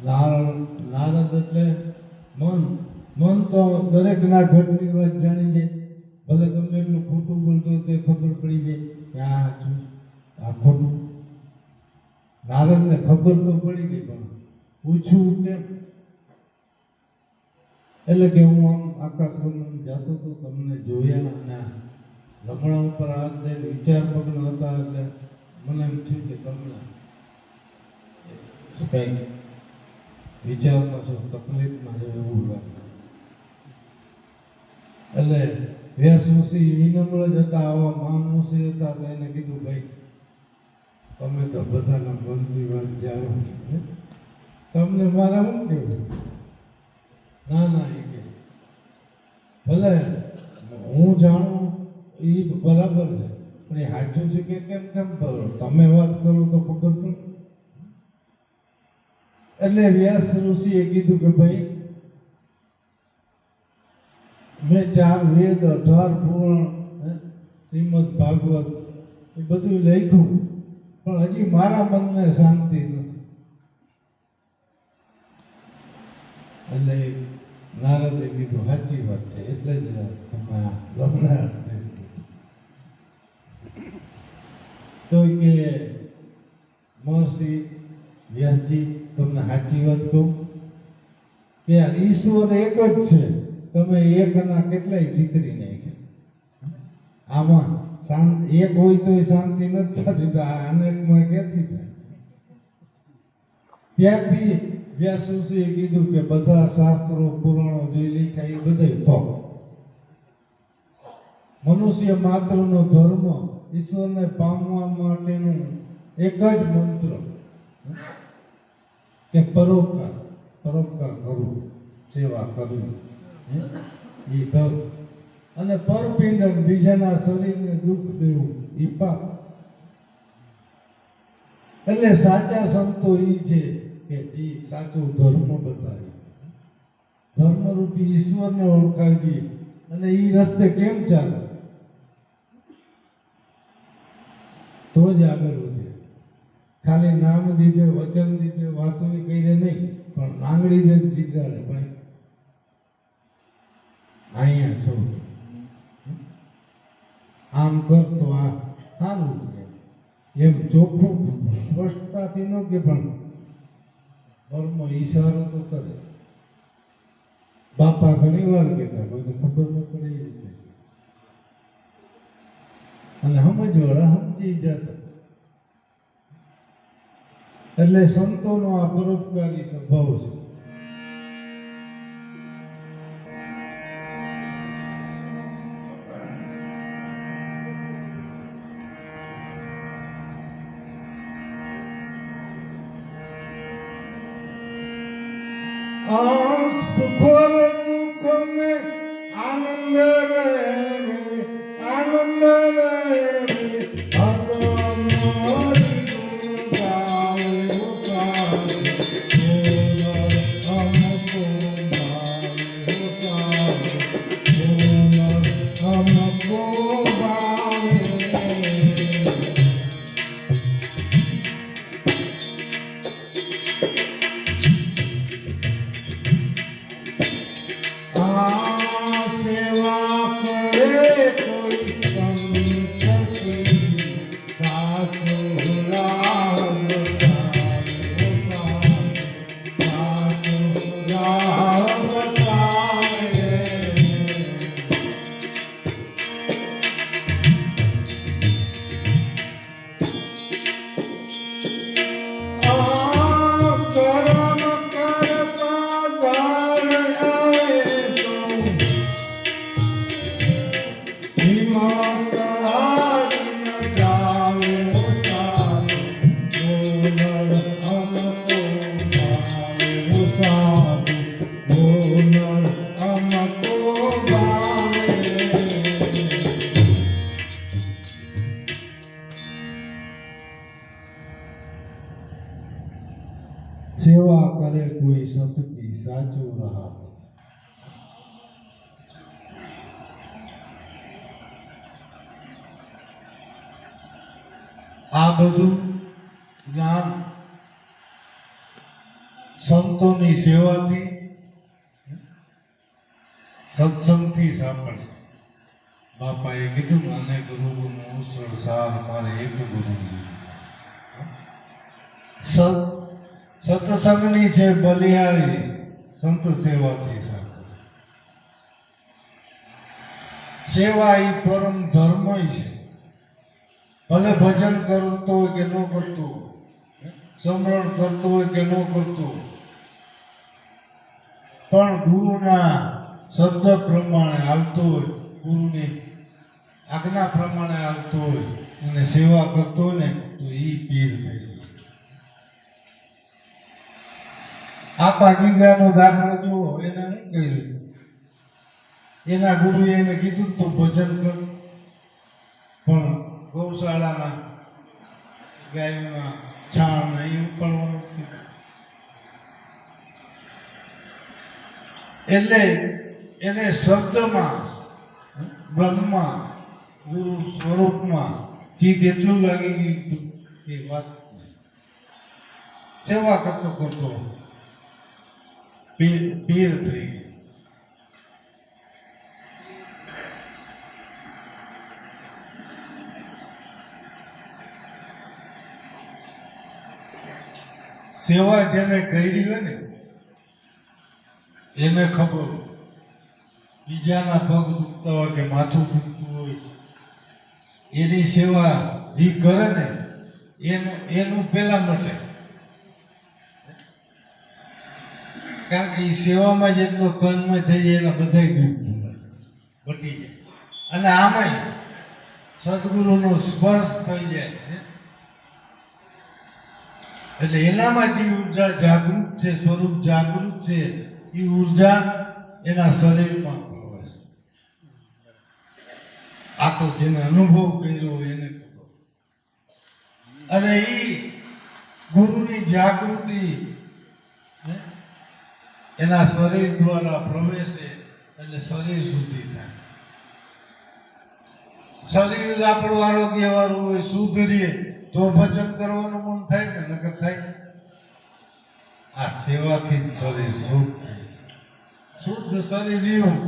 નારદ એટલે મન તો દરેકના ઘટની વાત જાણી જાય. ભલે ગમે એટલું ખોટું બોલતો તે ખબર પડી જાય કે આ સાચું આ ખોટું. નારદને ખબર તો પડી ગઈ, પણ પૂછ્યું કેમ? એટલે કે હું આમ આકાશગમન જતો તો તમને જોયા અને લમણા ઉપર હાથ દઈને વિચાર મગ્ન હતા. એટલે મને એમ થયું કે તમને કંઈક વિચારમાં છો, તકલીફમાં છે એવું લાગે. એટલે વ્યાસ ઋષિ વિનમ્ર જ હતા, આવા મહાન ઋષિ હતા. તો એને કીધું, ભાઈ તમે તો બધાના મનની વાત જાણો, તમને મારા શું કહેવું? ના ના, એ કે ભલે હું જાણું એ બરાબર છે, પણ એ સાચું છે કે કેમ કેમ કરો? તમે વાત કરો તો ખબર પડે. એટલે વ્યાસ ઋષિએ કીધું કે ભાઈ મેં 4 વેદ 18 પુરાણ શ્રીમદ ભાગવત એ બધું લખ્યું પણ હજી મારા મનને શાંતિ નથી. એટલે નારદે કીધું સાચી વાત છે, એટલે જ તમે આ ગભરાટ થઈ. તો કે મહર્ષિ વ્યાસજી તમને સાચી વાત કહું કે ઈશ્વર એક જ છે, તમે એકના કેટલાય ચિતરી નાખ્યા. આમાં એક હોય તો શાંતિ નથી થતી, તો આ અનેકમાં ક્યાંથી થાય? ત્યારથી વ્યાસ ઋષિએ કીધું કે બધા શાસ્ત્રો પુરાણો જે લખાય એ બધા ફોક. મનુષ્ય માત્રનો ધર્મ ઈશ્વરને પામવા માટેનું એક જ મંત્ર કે પરોપકાર કરવું, સેવા કરવી એ ધર્મ, અને પરપિંડન બીજાના શરીરને દુઃખ દેવું એ પાપ. એટલે સાચા સંતો એ છે કે જે સાચો ધર્મ બતાવે, ધર્મરૂપી ઈશ્વરને ઓળખાવી દે અને એ રસ્તે કેમ ચાલે તો જ આગળ વધે. ખાલી નામ દીધે, વચન દીધે, વાતો કહીને નહીં, પણ નાંગડી દે જીગાડે ભાઈ અહીંયા છો, આમ કર તો આ સારું એમ ચોખ્ખું સ્પષ્ટતાથી ન કે પણ કર્મ ઈશારો તો કરે. બાપા ઘણી વાર કહેતા કોઈને ખબર ન પડે એ રીતે, અને સમજવાળા સમજી જતા. એટલે સંતોનો આ પરોપકારી સ્વભાવ છે. सुख और दुख में आनंद रहे, आनंद रहे, सेवा करे कोई सत की साचो रहा. આ બધું જ્ઞાન સંતોની સેવાથી, સત્સંગથી સાંભળે. બાપાએ કીધું ને, અનેક ગુરુનું સંસાર મારે એક ગુરુ. સત્સંગની છે બલિહારી, સંત સેવાથી સાંભળે. સેવા એ પરમ ધર્મ છે. ભલે ભજન કરતો હોય કે ન કરતો, સમરણ કરતો હોય કે ન કરતો, પણ ગુરુના શબ્દ પ્રમાણે હાલતો હોય, ગુરુની આજ્ઞા પ્રમાણે હાલતો હોય અને સેવા કરતો હોય ને તો એ પીર થઈ જાય. આપા ગીગાનો દાખલો જુઓ, એને શું કહ્યું? એના ગુરુએ એને કીધું તો ભજન કર, પણ ગૌશાળામાં ગાયોના છાણ નહીં ઉપાડવાનું. એટલે એને શબ્દમાં બ્રહ્મા ગુરુ સ્વરૂપમાં ચિત્ત એટલું લાગી ગયું કે વાત નહીં. સેવા કરતો કરતો પીર થઈ ગયો. સેવા જેને કરી હોય ને એને ખબર હોય. બીજાના પગ દુખતા હોય કે માથું દુખતું હોય એની સેવા જે કરે ને એનું પેલા મટે. કારણ કે એ સેવામાં જેટલો તન્મય થઈ જાય એના બધા દુઃખ મટી જાય. અને આમાંય સદગુરુનો સ્પર્શ થઈ જાય એટલે એનામાં જે ઉર્જા જાગૃત છે, સ્વરૂપ જાગૃત છે, એ ઉર્જા એના શરીરમાં પ્રવે છે. આ તો જેને અનુભવ કર્યો એને ખબર. અને એ ગુરુની જાગૃતિ એના શરીર દ્વારા પ્રવેશે એટલે શરીર શુદ્ધિ થાય. શરીર આપણું આરોગ્ય વાળું હોય, શુદ્ધ રહીએ તો ભજન કરવાનું મન થાય ને નકર થાય. આ સેવાથી જ શરીર શુદ્ધ થાય. શુદ્ધ શરીર રહ્યું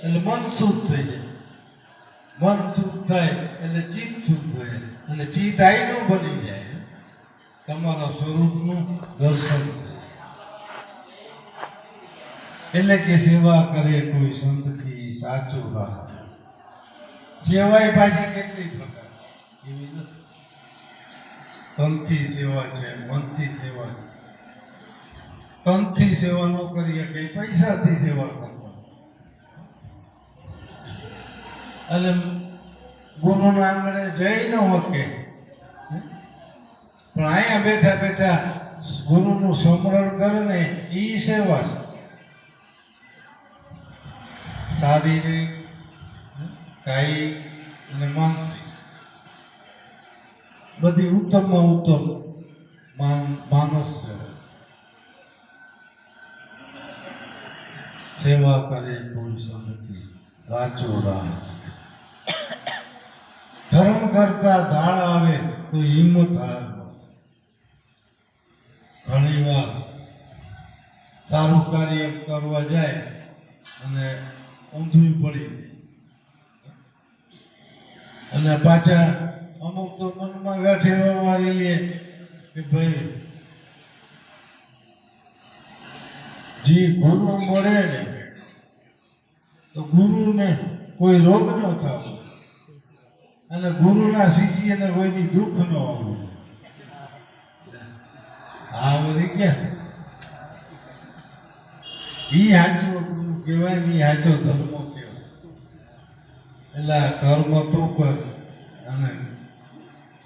એટલે મન શુદ્ધ થઈ જાય. મન શુદ્ધ થાય એટલે ચિત્ત શુદ્ધ થાય અને ચિત્ત આઈનું બની જાય. તમારા સ્વરૂપનું દર્શન થાય. એટલે કે સેવા કરે કોઈ સંત કી સાચું રાહ. સેવાય પાછી કેટલી પ્રકાર એવી નથી. તનથી સેવા છે, મનથી સેવા છે. તનથી સેવા ન કરીએ કે પૈસાથી સેવા કરવા. અને ગુરુના આંગણે જઈ ન હોકે પણ અહીંયા બેઠા બેઠા ગુરુનું સ્મરણ કરે ને એ સેવા છે. શારીરિક, કાયિક અને માનસિક બધી ઉત્તમમાં ઉત્તમ માનસ છે. સેવા કરે કોઈ સંગતિ રાચો રાહ. ધર્મ કરતા ધાળ આવે તો હિંમત હારવો. ઘણી વાર સારું કાર્ય કરવા જાય અને ઊંધું પડી અને પાછા અમુક તો મનમાં ગાંઠેવા મારી લે કે ભાઈ જે ગુરુ મળે ને તો ગુરુને કોઈ રોગ ન થવો અને ગુરુના શિષ્યને કોઈની દુઃખ ન આવવું. આ વળી ક્યાં ઈ સાચો ગુરુ કહેવાય ને ઈ સાચો ધર્મ કહેવાય. એટલે કર્મ તું કર અને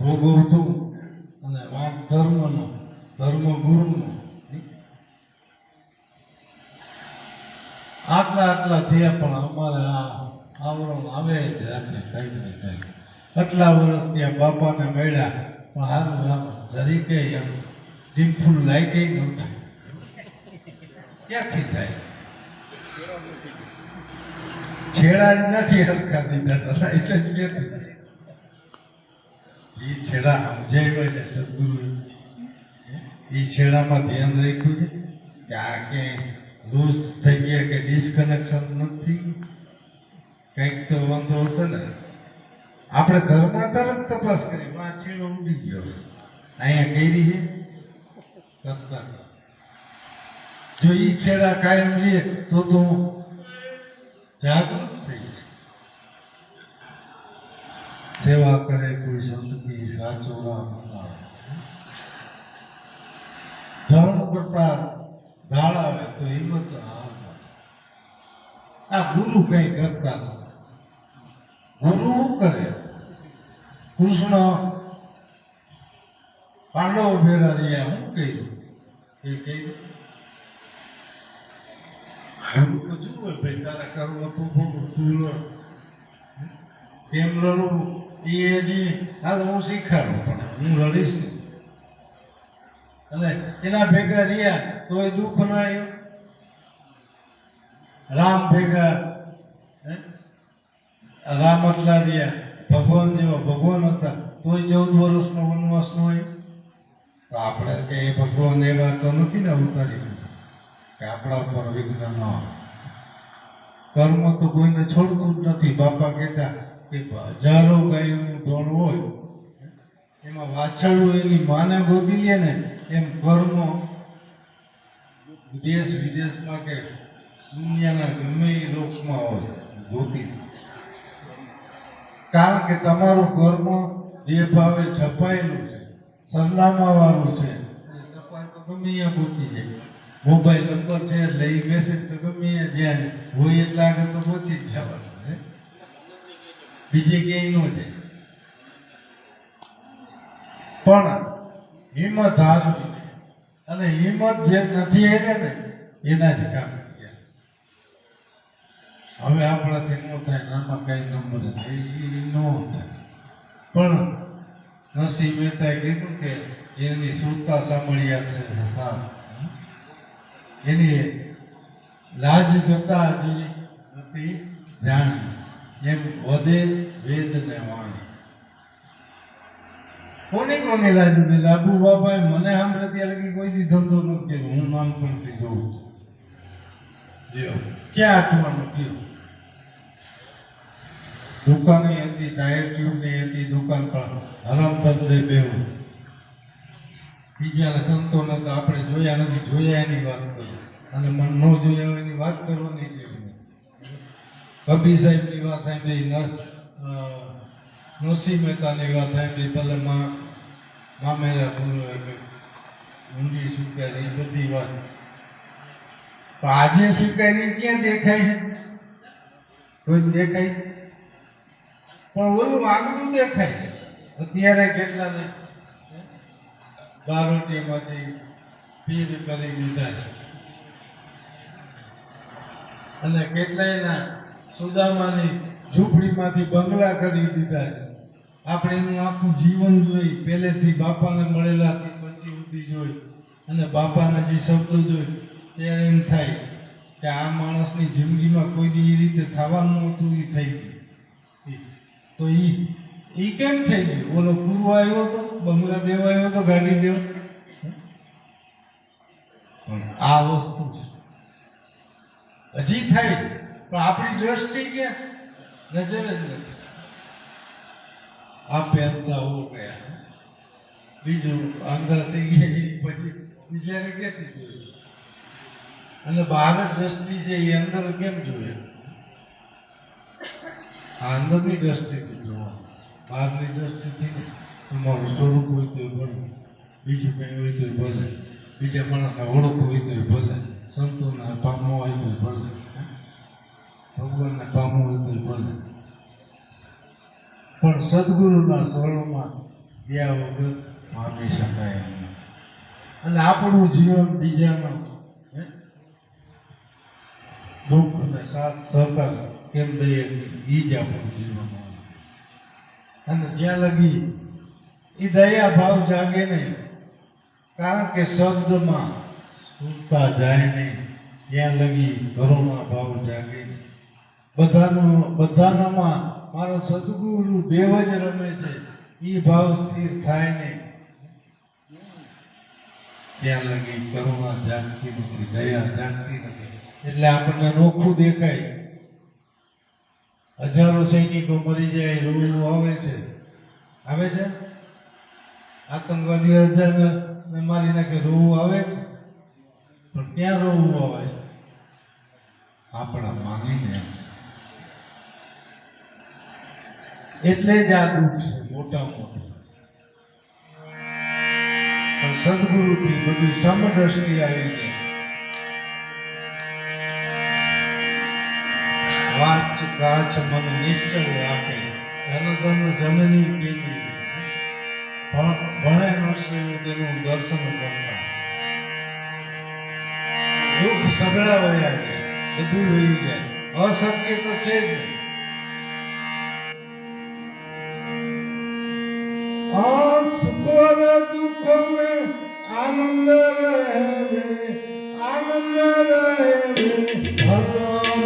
ભોગવતું અને વાંક ધર્મનો, ધર્મ ગુરુનો. આટલા થયા પણ અમારે આ આવરણ આવે જ રાખે કઈ ને કઈ. આટલા વર્ષ ત્યાં બાપાને મળ્યા પણ હારું આમ જરીકે એમ ડીમફૂલ લાઈટે નહોતું. ક્યાંથી થાય? છેડા જ નથી હરખા દીધા તો લાઈટ જ ક્યાંથી? એ છેડા સમજાય ને સદગુરુ એ છેડામાં ધ્યાન રાખ્યું છે કે આ ક્યાંય લૂઝ થઈ ગયા કે ડિસ્કનેક્શન નથી, કંઈક તો વાંધો હશે ને. આપણે ઘરમાં તરત તપાસ કરી આ છેડો ઉડી ગયો અહીંયા કરી છે કરતા. જો એ છેડા કાયમ લે તો જાગૃત થઈ જાય. સેવા કરે કોઈ સંતથી સાચો રામ. ધર્મ કરતા ધાળ આવે તો હિંમત હારતા. આ ગુરુ કઈ કરતા નથી. ગુરુ શું કરે? કૃષ્ણ પાંડવો ભેરા રહ્યા શું કહ્યું? એ કહ્યું તો જુઓ ભાઈ તારા કર્મ તું કેમ લડવું એ હજી હાલ હું શીખાડું પણ હું લડીશ નહીં. અને એના ભેગા રહ્યા તો એ દુઃખ ન આવ્યું. રામ ભેગા હે? રામ એટલા રહ્યા ભગવાન જેવા ભગવાન હતા તોય 14 વર્ષનો વનવાસ ન હોય તો આપણે કે એ ભગવાન એવા તો નથી ને ઉતારી કે આપણા ઉપર વિઘ્ન ન આવે કર્મ તો કોઈને છોડતું જ નથી બાપા કહેતા કે હજારો ગાયનું ધોણ હોય એમાં વાછરડું એની માને ગોતી લે ને એમ કર્મ દેશ વિદેશમાં કે દુનિયાના ગમે એ લોકમાં હોય ગોતી કારણ કે તમારું કર્મ જે ભાવે છપાયેલું છે સરનામા વાળું છે તપાસ તો ગમે અહીંયા પહોંચી જાય મોબાઈલ નંબર છે એટલે એ મેસેજ તો ગમે અહીંયા જ્યાં હોય એટલે આગળ તો પહોંચી જ જવાનું છે બીજે ક્યાંય ન જાય પણ હિંમત હારવી અને હિંમત જે નથી એને ને એના જ કામ થયા હવે આપણાથી ન થાય નામાં કઈ નંબર ન થાય પણ નરસિંહ મહેતાએ કીધું કે જેની સુરતા સાંભળ્યા છે એની લાજ જતા હજી નથી જાણી એમ વધે વેદ ને વાણી કોની લાજ હતી લાભુ બાપાએ મને સાંભળે ત્યારે કોઈ દી ધંધો નથી કર્યો હું નાનપણથી જોઉં છું ક્યાં આટવાનું કયું દુકાને હતી ટાયર ટ્યુબની હતી દુકાન પણ હરામ ધંધે બેવું બીજા સંતોને તો આપણે જોયા નથી જોયા એની વાત કરીએ અને મન ન જોયા હોય એની વાત કરવાની છે કબીર સાહેબની વાત સાંભળી નરસિંહ મહેતાની વાત સાંભળી ભલે મામેરા ઊંડી સ્વીકારી એ બધી વાત તો આજે સ્વીકારી ક્યાં દેખાય છે કોઈ દેખાય પણ ઓલું આગળનું દેખાય અત્યારે કેટલાને બારોટીમાંથી પીર કરી દીધા છે અને કેટલાયના સુદામાની ઝૂંપડીમાંથી બંગલા કરી દીધા છે આપણે એનું આખું જીવન જોઈ પહેલેથી બાપાને મળેલાથી પછી સુધી જોઈ અને બાપાના જે શબ્દો જોઈ ત્યારે એમ થાય કે આ માણસની જિંદગીમાં કોઈ દી એ રીતે થવાનું હતું એ થઈ ગયું તો એ કેમ થઈ ગયું ઓલો પૂર્વ આવ્યો હતો બંગલા દેવા આવ્યો હતો ગાડી દેવો પણ આ વસ્તુ છે હજી થાય પણ આપણી દ્રષ્ટિ ક્યાં નજર જ નથી આ પહેરતા હો ગયા બીજું અંદર થઈ ગયા પછી બિચારે ક્યાંથી જોયું અને બહાર દ્રષ્ટિ છે એ અંદર કેમ જોઈએ આ અંદરની દ્રષ્ટિથી જોવા બહારની દ્રષ્ટિથી તમારું સ્વરૂપ હોય તો ભલે બીજું કંઈ હોય તો ભલે બીજા માણસને ઓળખ હોય તો ભલે સંતોના પામો હોય તો ભલે ભગવાનને પામો હોય તો ભલે પણ સદગુરુના શરણમાં ગયા વગર પામી શકાય નહીં અને આપણું જીવન બીજામાં દુઃખ અને સાથ સહકાર કેમ દઈએ એ જ આપણું જીવન અને જ્યાં લગી એ દયા ભાવ જાગે નહીં કારણ કે શબ્દમાં સુરતા જાય નહીં ત્યાં લગી કરુણા ભાવ જાગે બધાનામાં મારો સદગુરુ દેવ જ રમે છે એ ભાવ સ્થિર થાય નહીં ત્યાં લગી કરુણા જાગતી નથી દયા જાગતી નથી એટલે આપણને નોખું દેખાય હજારો સૈનિકો મરી જાય રોવું આવે છે આતંકવાદી હજાર મારી નાખે રોવું આવે છે પણ ક્યાં રોવું આવે છે આપણા માનીને એટલે જ આ દુઃખ છે મોટા મોટું પણ સદગુરુથી બધું સમદ્રષ્ટિ આવી ગઈ વાચ કાચ મન નિશ્ચળ આપે ધન ધન જનની દેવી ભણે નરસિંહ તેનું દર્શન કરતા દુઃખ સગળા વયા ગયા બધું વયું જાય અશક્ય તો છે જ નહીં सुख और दुख में आनंद रहे आनंद रहे भगवान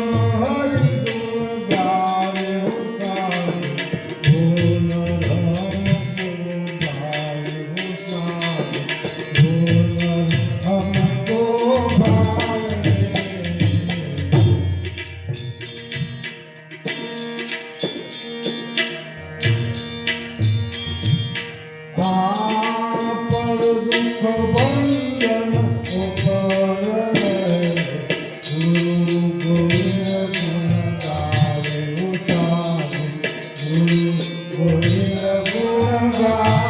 ગોવિંદ ગુણ ગાવે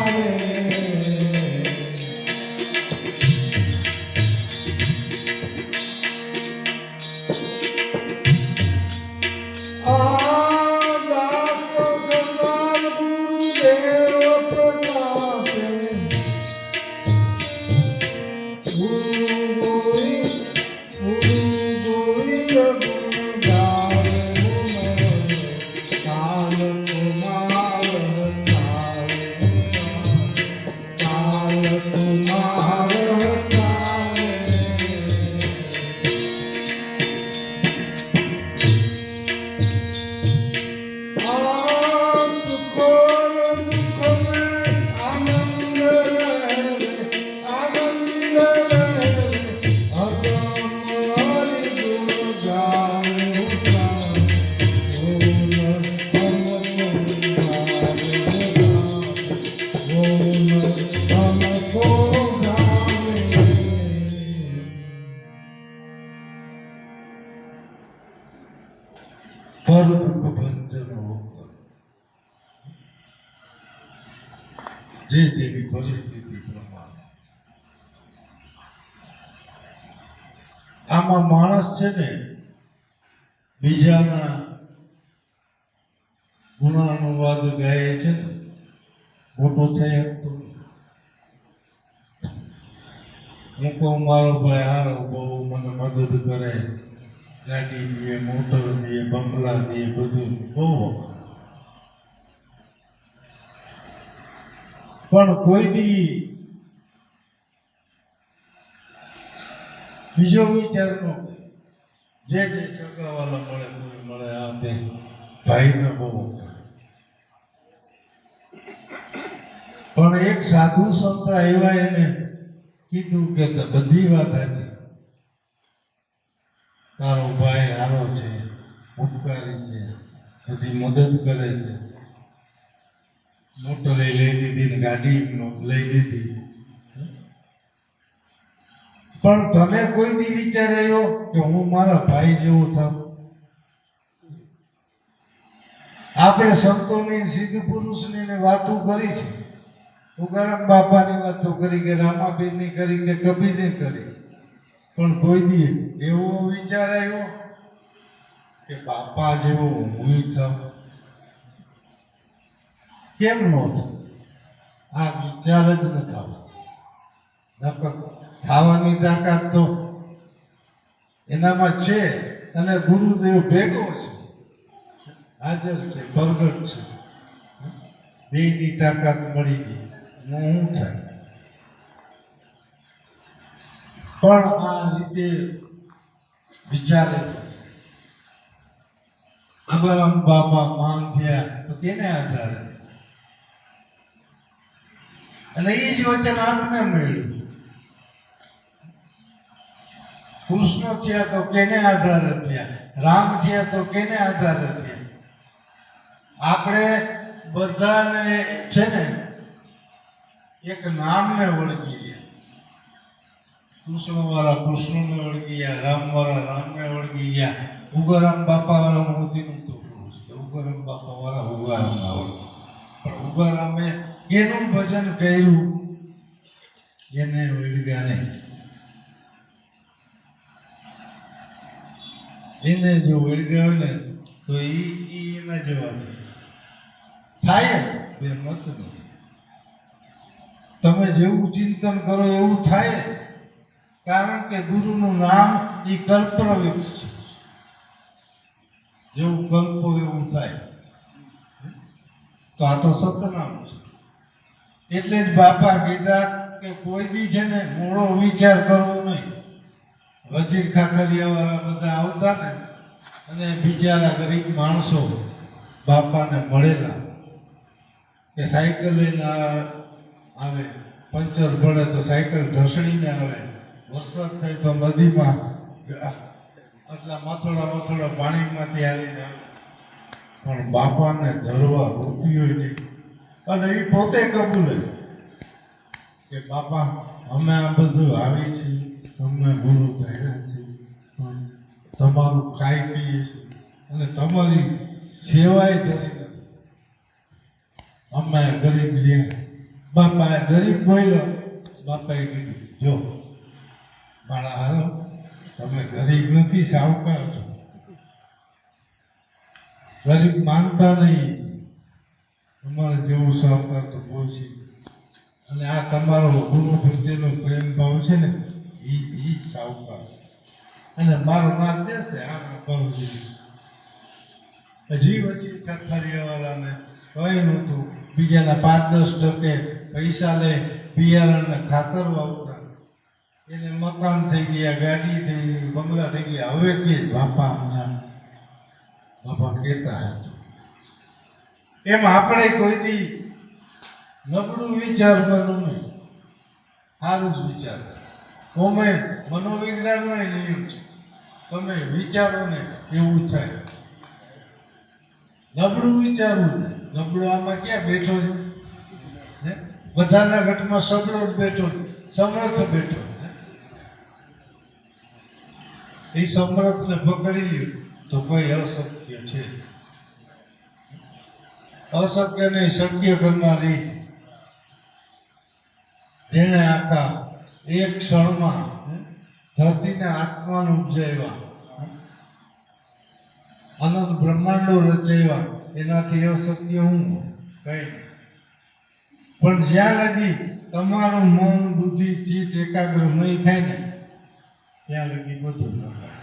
જે જેવી પરિસ્થિતિ પ્રમાણે આમાં માણસ છે ને બીજાના ગુણાનુવાદ ગાય છે ને મોટો થઈ શકતો હું કહું મારો ભાઈ હારો બહુ મને મદદ કરે ગાડી દે મોટર દે બંગલા દે બધું બહુ પણ કોઈ બી બીજો વિચાર નો જે સગાવાલા મળે કોઈ મળે આ તે ભાઈને બહુ પણ એક સાધુ સંત આવ્યા એને કીધું કે બધી વાત હતી તારો ભાઈ હારો છે ઉપકારી છે બધી મદદ કરે છે મોટરે લઈ લીધી ને ગાડી લઈ લીધી પણ તને કોઈ દી વિચાર આવ્યો કે હું મારા ભાઈ જેવો થાવ આપણે સંતોની સિદ્ધ પુરુષની વાતો કરી છે ઉગારામ બાપાની વાતો કરી કે રામાબેનની કરી કે કબીરની કરી પણ કોઈ દી એવો વિચાર આવ્યો કે બાપા જેવો હું થાવ કેમ નો આ વિચાર જ ન થાવ નકર ખાવાની તાકાત તો એનામાં છે અને ગુરુદેવ ભેગો છે હાજર છે પ્રગટ છે બેની તાકાત મળી ગઈ હું થાય પણ આ રીતે વિચારે અગરમ બાપા માન થયા તો કેને આધારે અને એ જ વચન આપને મળ્યું કૃષ્ણ થયા તો કેને આધારે થયા રામ થયા તો કેને આધારે થયા આપણે બધાને છે ને એક નામને ઓળખી ગયા કૃષ્ણ વાળા કૃષ્ણને ઓળખી ગયા રામ વાળા રામને ઓળખી ગયા ઉગારામ બાપા વાળા મોતીનું તો ઉગારામ બાપા વાળા ઉગારામ ના ઓળખી પણ ઉગારામે એનું ભજન કર્યું એને ઓળખ્યા નહીં એને જો ઓળખ્યા હોય ને તો એના જેવા થાય બે મત નહીં તમે જેવું ચિંતન કરો એવું થાય કારણ કે ગુરુનું નામ એ કલ્પવૃક્ષ જેવું કલ્પો એવું થાય તો આ તો સતનામ છે એટલે જ બાપા કીધા કે કોઈ દી છે ને મોડો વિચાર કરવો નહીં વજીર ખાખરિયા વાળા બધા આવતા ને અને બિચારા ગરીબ માણસો બાપાને મળેલા કે સાયકલ લઈને આવે પંચર પડે તો સાયકલ ઘસડીને આવે વરસાદ થાય તો નદીમાં આટલા મથોડા પાણીમાંથી આવીને પણ બાપાને ધરવા રૂપિયો નહીં અને એ પોતે કબૂલે કે બાપા અમે આ બધું આવી છીએ તમને ગુરુ થયા છે તમારું ખાઈ પીએ છીએ અને તમારી સેવાય ધરી નથી અમે ગરીબ છીએ. બાપાએ ગરીબ બોલ્યો. બાપાએ કીધું, જો મારા હાલો, તમે ગરીબ નથી, સાહુકાર છો. ગરીબ માનતા નહીં. તમારે જેવું સાહુકાર તો બહુ છે. અને આ તમારો ગુરુ પ્રત્યેનો પ્રેમ ભાવ છે ને, એ જ સાહુકાર. અને મારો નામ જે છે આના ભાવ હજી ઠઠરિયાવાળાને કંઈ નહોતું. બીજાના 5-10% પૈસા લે, બિયારણ ને ખાતર વાવતા, એને મકાન થઈ ગયા, ગાડી થઈ ગઈ, બંગલા થઈ ગયા. હવે કે બાપા હમણાં બાપા કહેતા હતા. એમ આપણે કોઈ દી નબળું વિચારવાનું નહીં, સારું જ વિચાર. ઓમે મનોવિજ્ઞાનનો નિયમ છે, તમે વિચારો ને એવું થાય. નબળું વિચારવું ને, નબળો આમાં ક્યાં બેઠો છે? બધાના ઘટમાં સબળો જ બેઠો, સમર્થ બેઠો. એ સમર્થને પકડી લ્યો તો કોઈ અશક્ય છે. અશક્યને શક્ય કરનારી, જેને આખા એક ક્ષણમાં ધરતીને આત્માને ઉપજાવ્યા, અનંત બ્રહ્માંડો રચાવ્યા, એનાથી અશક્ય હું કઈ. પણ જ્યાં લગી તમારું મન, બુદ્ધિ, ચિત્ત એકાગ્ર નહીં થાય ને, ત્યાં લગી બધું ન થાય.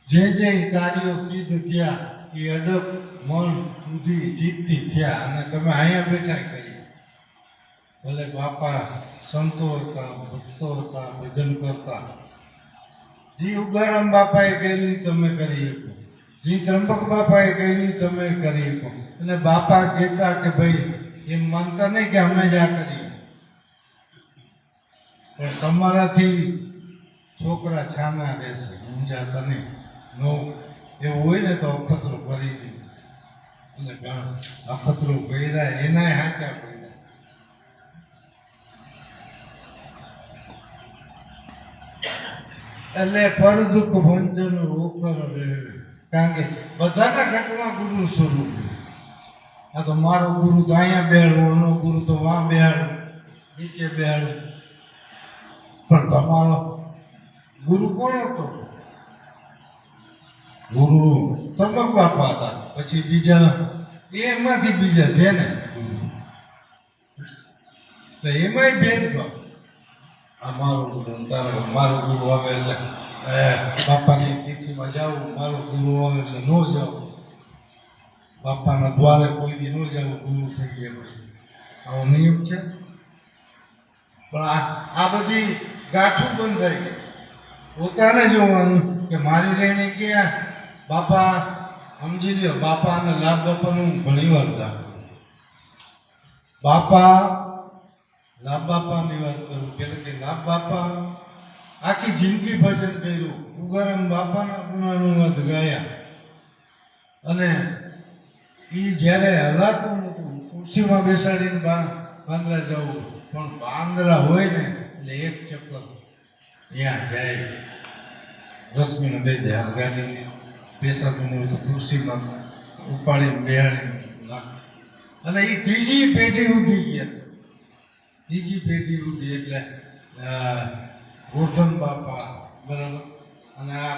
જે કાર્યો સિદ્ધ થયા એ અડગ મન, બુદ્ધિ, ચિત્તથી થયા. અને તમે અહીંયા બેઠા કરી. ભલે બાપા સંતો હતા, ભક્તો હતા, ભજન કરતા. જી ઉગારામ બાપાએ કહેલી તમે કરી શકો, જી ત્રંબક બાપાએ કહેલી તમે કરી શકો. અને બાપા કહેતા કે ભાઈ એમ માનતા નહીં કે અમે જ આ કરીએ, પણ તમારાથી છોકરા છાના રહેશે, સમજાતા નહીં. નો એવું હોય ને તો અખતરો કરી દીધું. અને અખતરો કર્યા એનાય હાચા કર્યા. એટલે પર દુઃખ ભંજન ઓકર રહે. કારણ કે બધાના ઘટમાં ગુરુ સ્વરૂપ. આ તો મારો ગુરુ તો અહીંયા બેહાડવો, એનો ગુરુ તો વાં બેહાડવો, નીચે બેહાડવો. પણ તમારો ગુરુ કોણ હતો? ગુરુ ત્રંબક બાપા હતા. પછી બીજા એમાંથી બીજા છે ને, એમાંય ભેદભાવ. આ મારો ગુરુ, તારો મારો ગુરુ આવે એટલે બાપાની તિથિમાં જાવું, મારો ગુરુ આવે એટલે ન જાવું, બાપાના દ્વારે કોઈ દી ન જવું, ગુરુ થઈ ગયા પછી. આવો નિયમ છે. પણ આ બધી ગાંઠું બંધ થઈ ગઈ. પોતાને જોવાનું કે મારી રહેણી ક્યાં. બાપા સમજી લ્યો, બાપા અને લાભ બાપાનું ઘણી વાર દાખલું. બાપા લાભ બાપાની વાત કરું કે લાભ બાપા આખી જિંદગી ભજન કર્યું, ઉગારામ બાપાના ગુણાનુવાદ ગાયા. અને એ જ્યારે હલાતું નહોતું, ખુરશીમાં બેસાડીને બાંદ્રા જવું. પણ બાંદ્રા હોય ને એટલે એક ચક્કર ત્યાં જાય, રશ્મિને દઈ દે. આ ગાડી બેસાતું હોય તો ખુરશીમાં ઉપાડીને બેહાડીને. અને એ ત્રીજી પેઢી સુધી ગયા. ત્રીજી પેઢી સુધી એટલે ગોધન બાપા, બરાબર, અને આ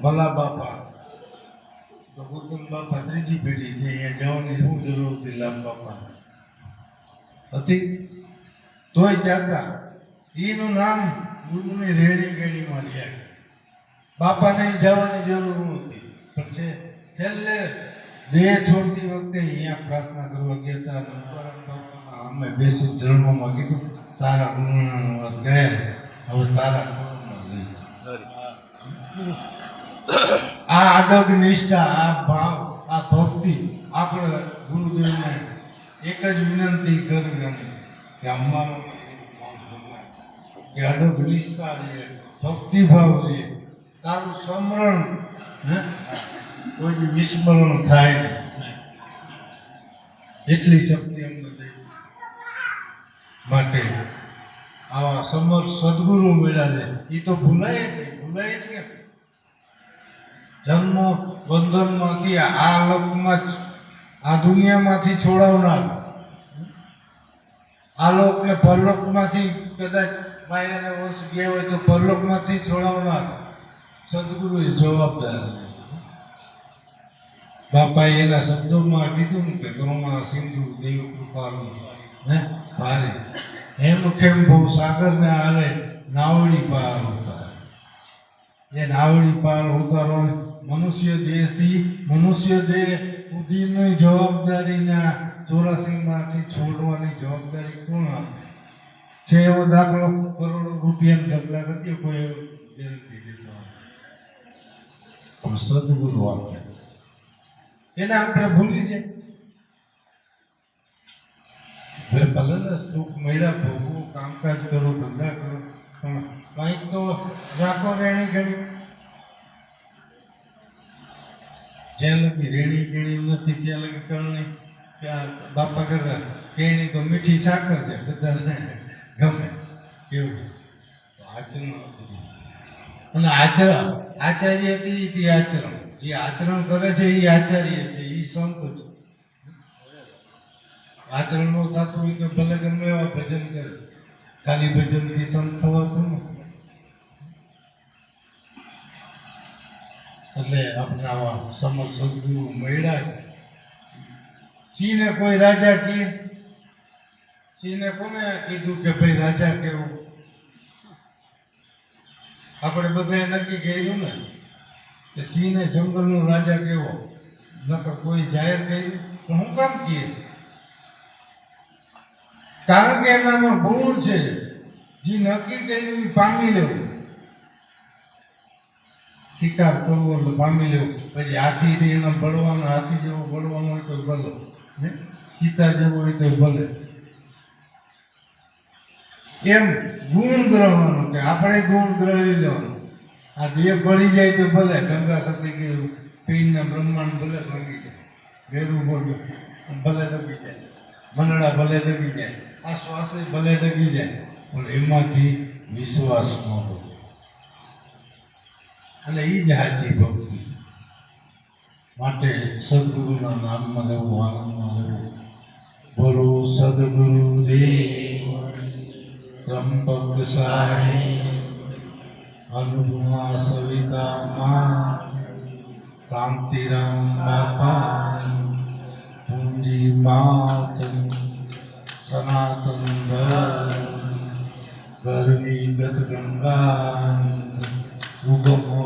ભલા બાપા. તો ગોધન બાપા ત્રીજી પેઢી છે. અહીંયા જવાની શું જરૂર હતી? લાભ બાપા હતી તોય જાતા. એનું નામ ગુરુની રેડી ગેડીમાં રહ્યા. બાપાને જવાની જરૂર નહોતી. પણ છે છેલ્લે દેહ છોડતી વખતે અહીંયા પ્રાર્થના કરવા ગયા હતા. અમે બેસી જન્મમાં કીધું તારા ગુરુના ગયા, હવે તારા ગુરુમાં લઈ. આ અડગ નિષ્ઠા, આ ભાવ, આ ભક્તિ આપણે ગુરુદેવને એક જ વિનંતી કરવી કે અમારો કે અડગ નિષ્ઠા લે, ભક્તિભાવ લે, તારું સ્મરણ કોઈ વિસ્મરણ થાય એટલી શક્તિ અમને દે. માટે આવા સમર્થ સદગુરુ મળ્યા છે. એ તો ભૂલાય જ નહીં. ભૂલાય જ કે જન્મ બંધનમાંથી આ લોકમાં જ આ દુનિયામાંથી છોડાવનાર, આ લોકને પરલોકમાંથી કદાચ માયાને વંશ ગયા હોય તો પરલોકમાંથી છોડાવનાર સદગુરુ એ જવાબદાર. બાપાએ એના શબ્દોમાં કીધું ને કે કરુણા સિંધુ દેવ કૃપાળુ ભારે હેમ ખેમ બહુ સાગરને હારે નાવડી પાર ઉતાર. એ નાવડી પાર ઉતારવા મનુષ્ય દેહથી મનુષ્ય દેહ સુધીની જવાબદારીના 84માંથી છોડવાની જવાબદારી કોણ આપે છે? એવો દાખલો કરોડો રૂપિયાના ઢગલા કરીએ કોઈ ગેરંટી દેતો પણ સદગુરુ આપે એને આપણે ભૂલી જાય. ભલે ને સુખ મળ્યા ભોગવું, કામકાજ કરો, ધંધા કરો, પણ કંઈક તો રાખો રેણી ગણી. જ્યાં લગી રેણી ગણી નથી ત્યાં લગી કરણી. ત્યાં બાપા કરતા કેણી તો મીઠી સાકર છે, બધાને ગમે એવું આચરણ. અને આચાર્ય હતી તે આચરણ. જે આચરણ કરે છે એ આચાર્ય છે, એ સંત છે. આચરણ નો થતું હોય તો ભલે ગમે એવા ભજન કરે, ખાલી ભજનથી સંત થવાતું નથી. એટલે આપણે આવા સમર્થ સદગુરુ મળ્યા છે. સિંહને કોઈ રાજા કહે, સિંહને કોને કીધું કે ભાઈ રાજા કેવું? આપણે બધાએ નક્કી કર્યું ને કે સિંહને જંગલનો રાજા કેવો, નકર કોઈ જાહેર કર્યું તો હું કામ કહે? કારણ કે એનામાં ગુણ છે. જે નક્કી કર્યું એ પામી લેવું. શિકાર કરવો એટલે પામી લેવું. પછી હાથી એના બળવાનો, હાથી જેવો બળવાનો હોય તો ભલે, ચિત્તા જેવો હોય તો ભલે. એમ ગુણ ગ્રહવાનું કે આપણે ગુણ ગ્રહી લેવાનું. આ દેહ બળી જાય તો ભલે, ગંગા સતી કે પીરના બ્રહ્માંડ ભલે ભાંગી જાય, ભેરું બોલ્યું ભલે દબી જાય, મંડળા ભલે દબી જાય, આ શ્વાસ ભલે દબી જાય, પણ એમાંથી વિશ્વાસ ન હોય. અને એ જ સાચી ભક્તિ. માટે સદગુરુના નામમાં લેવું, આનંદમાં લેવું. બોલો સદગુરુ દેવ ત્રંબક સાહેબ અનુપમા સવિતા માં કાંતિરામ બાપા પૂંજી માત સનાતન ધર્મ ગરવી ગત ગંગા ઉગમો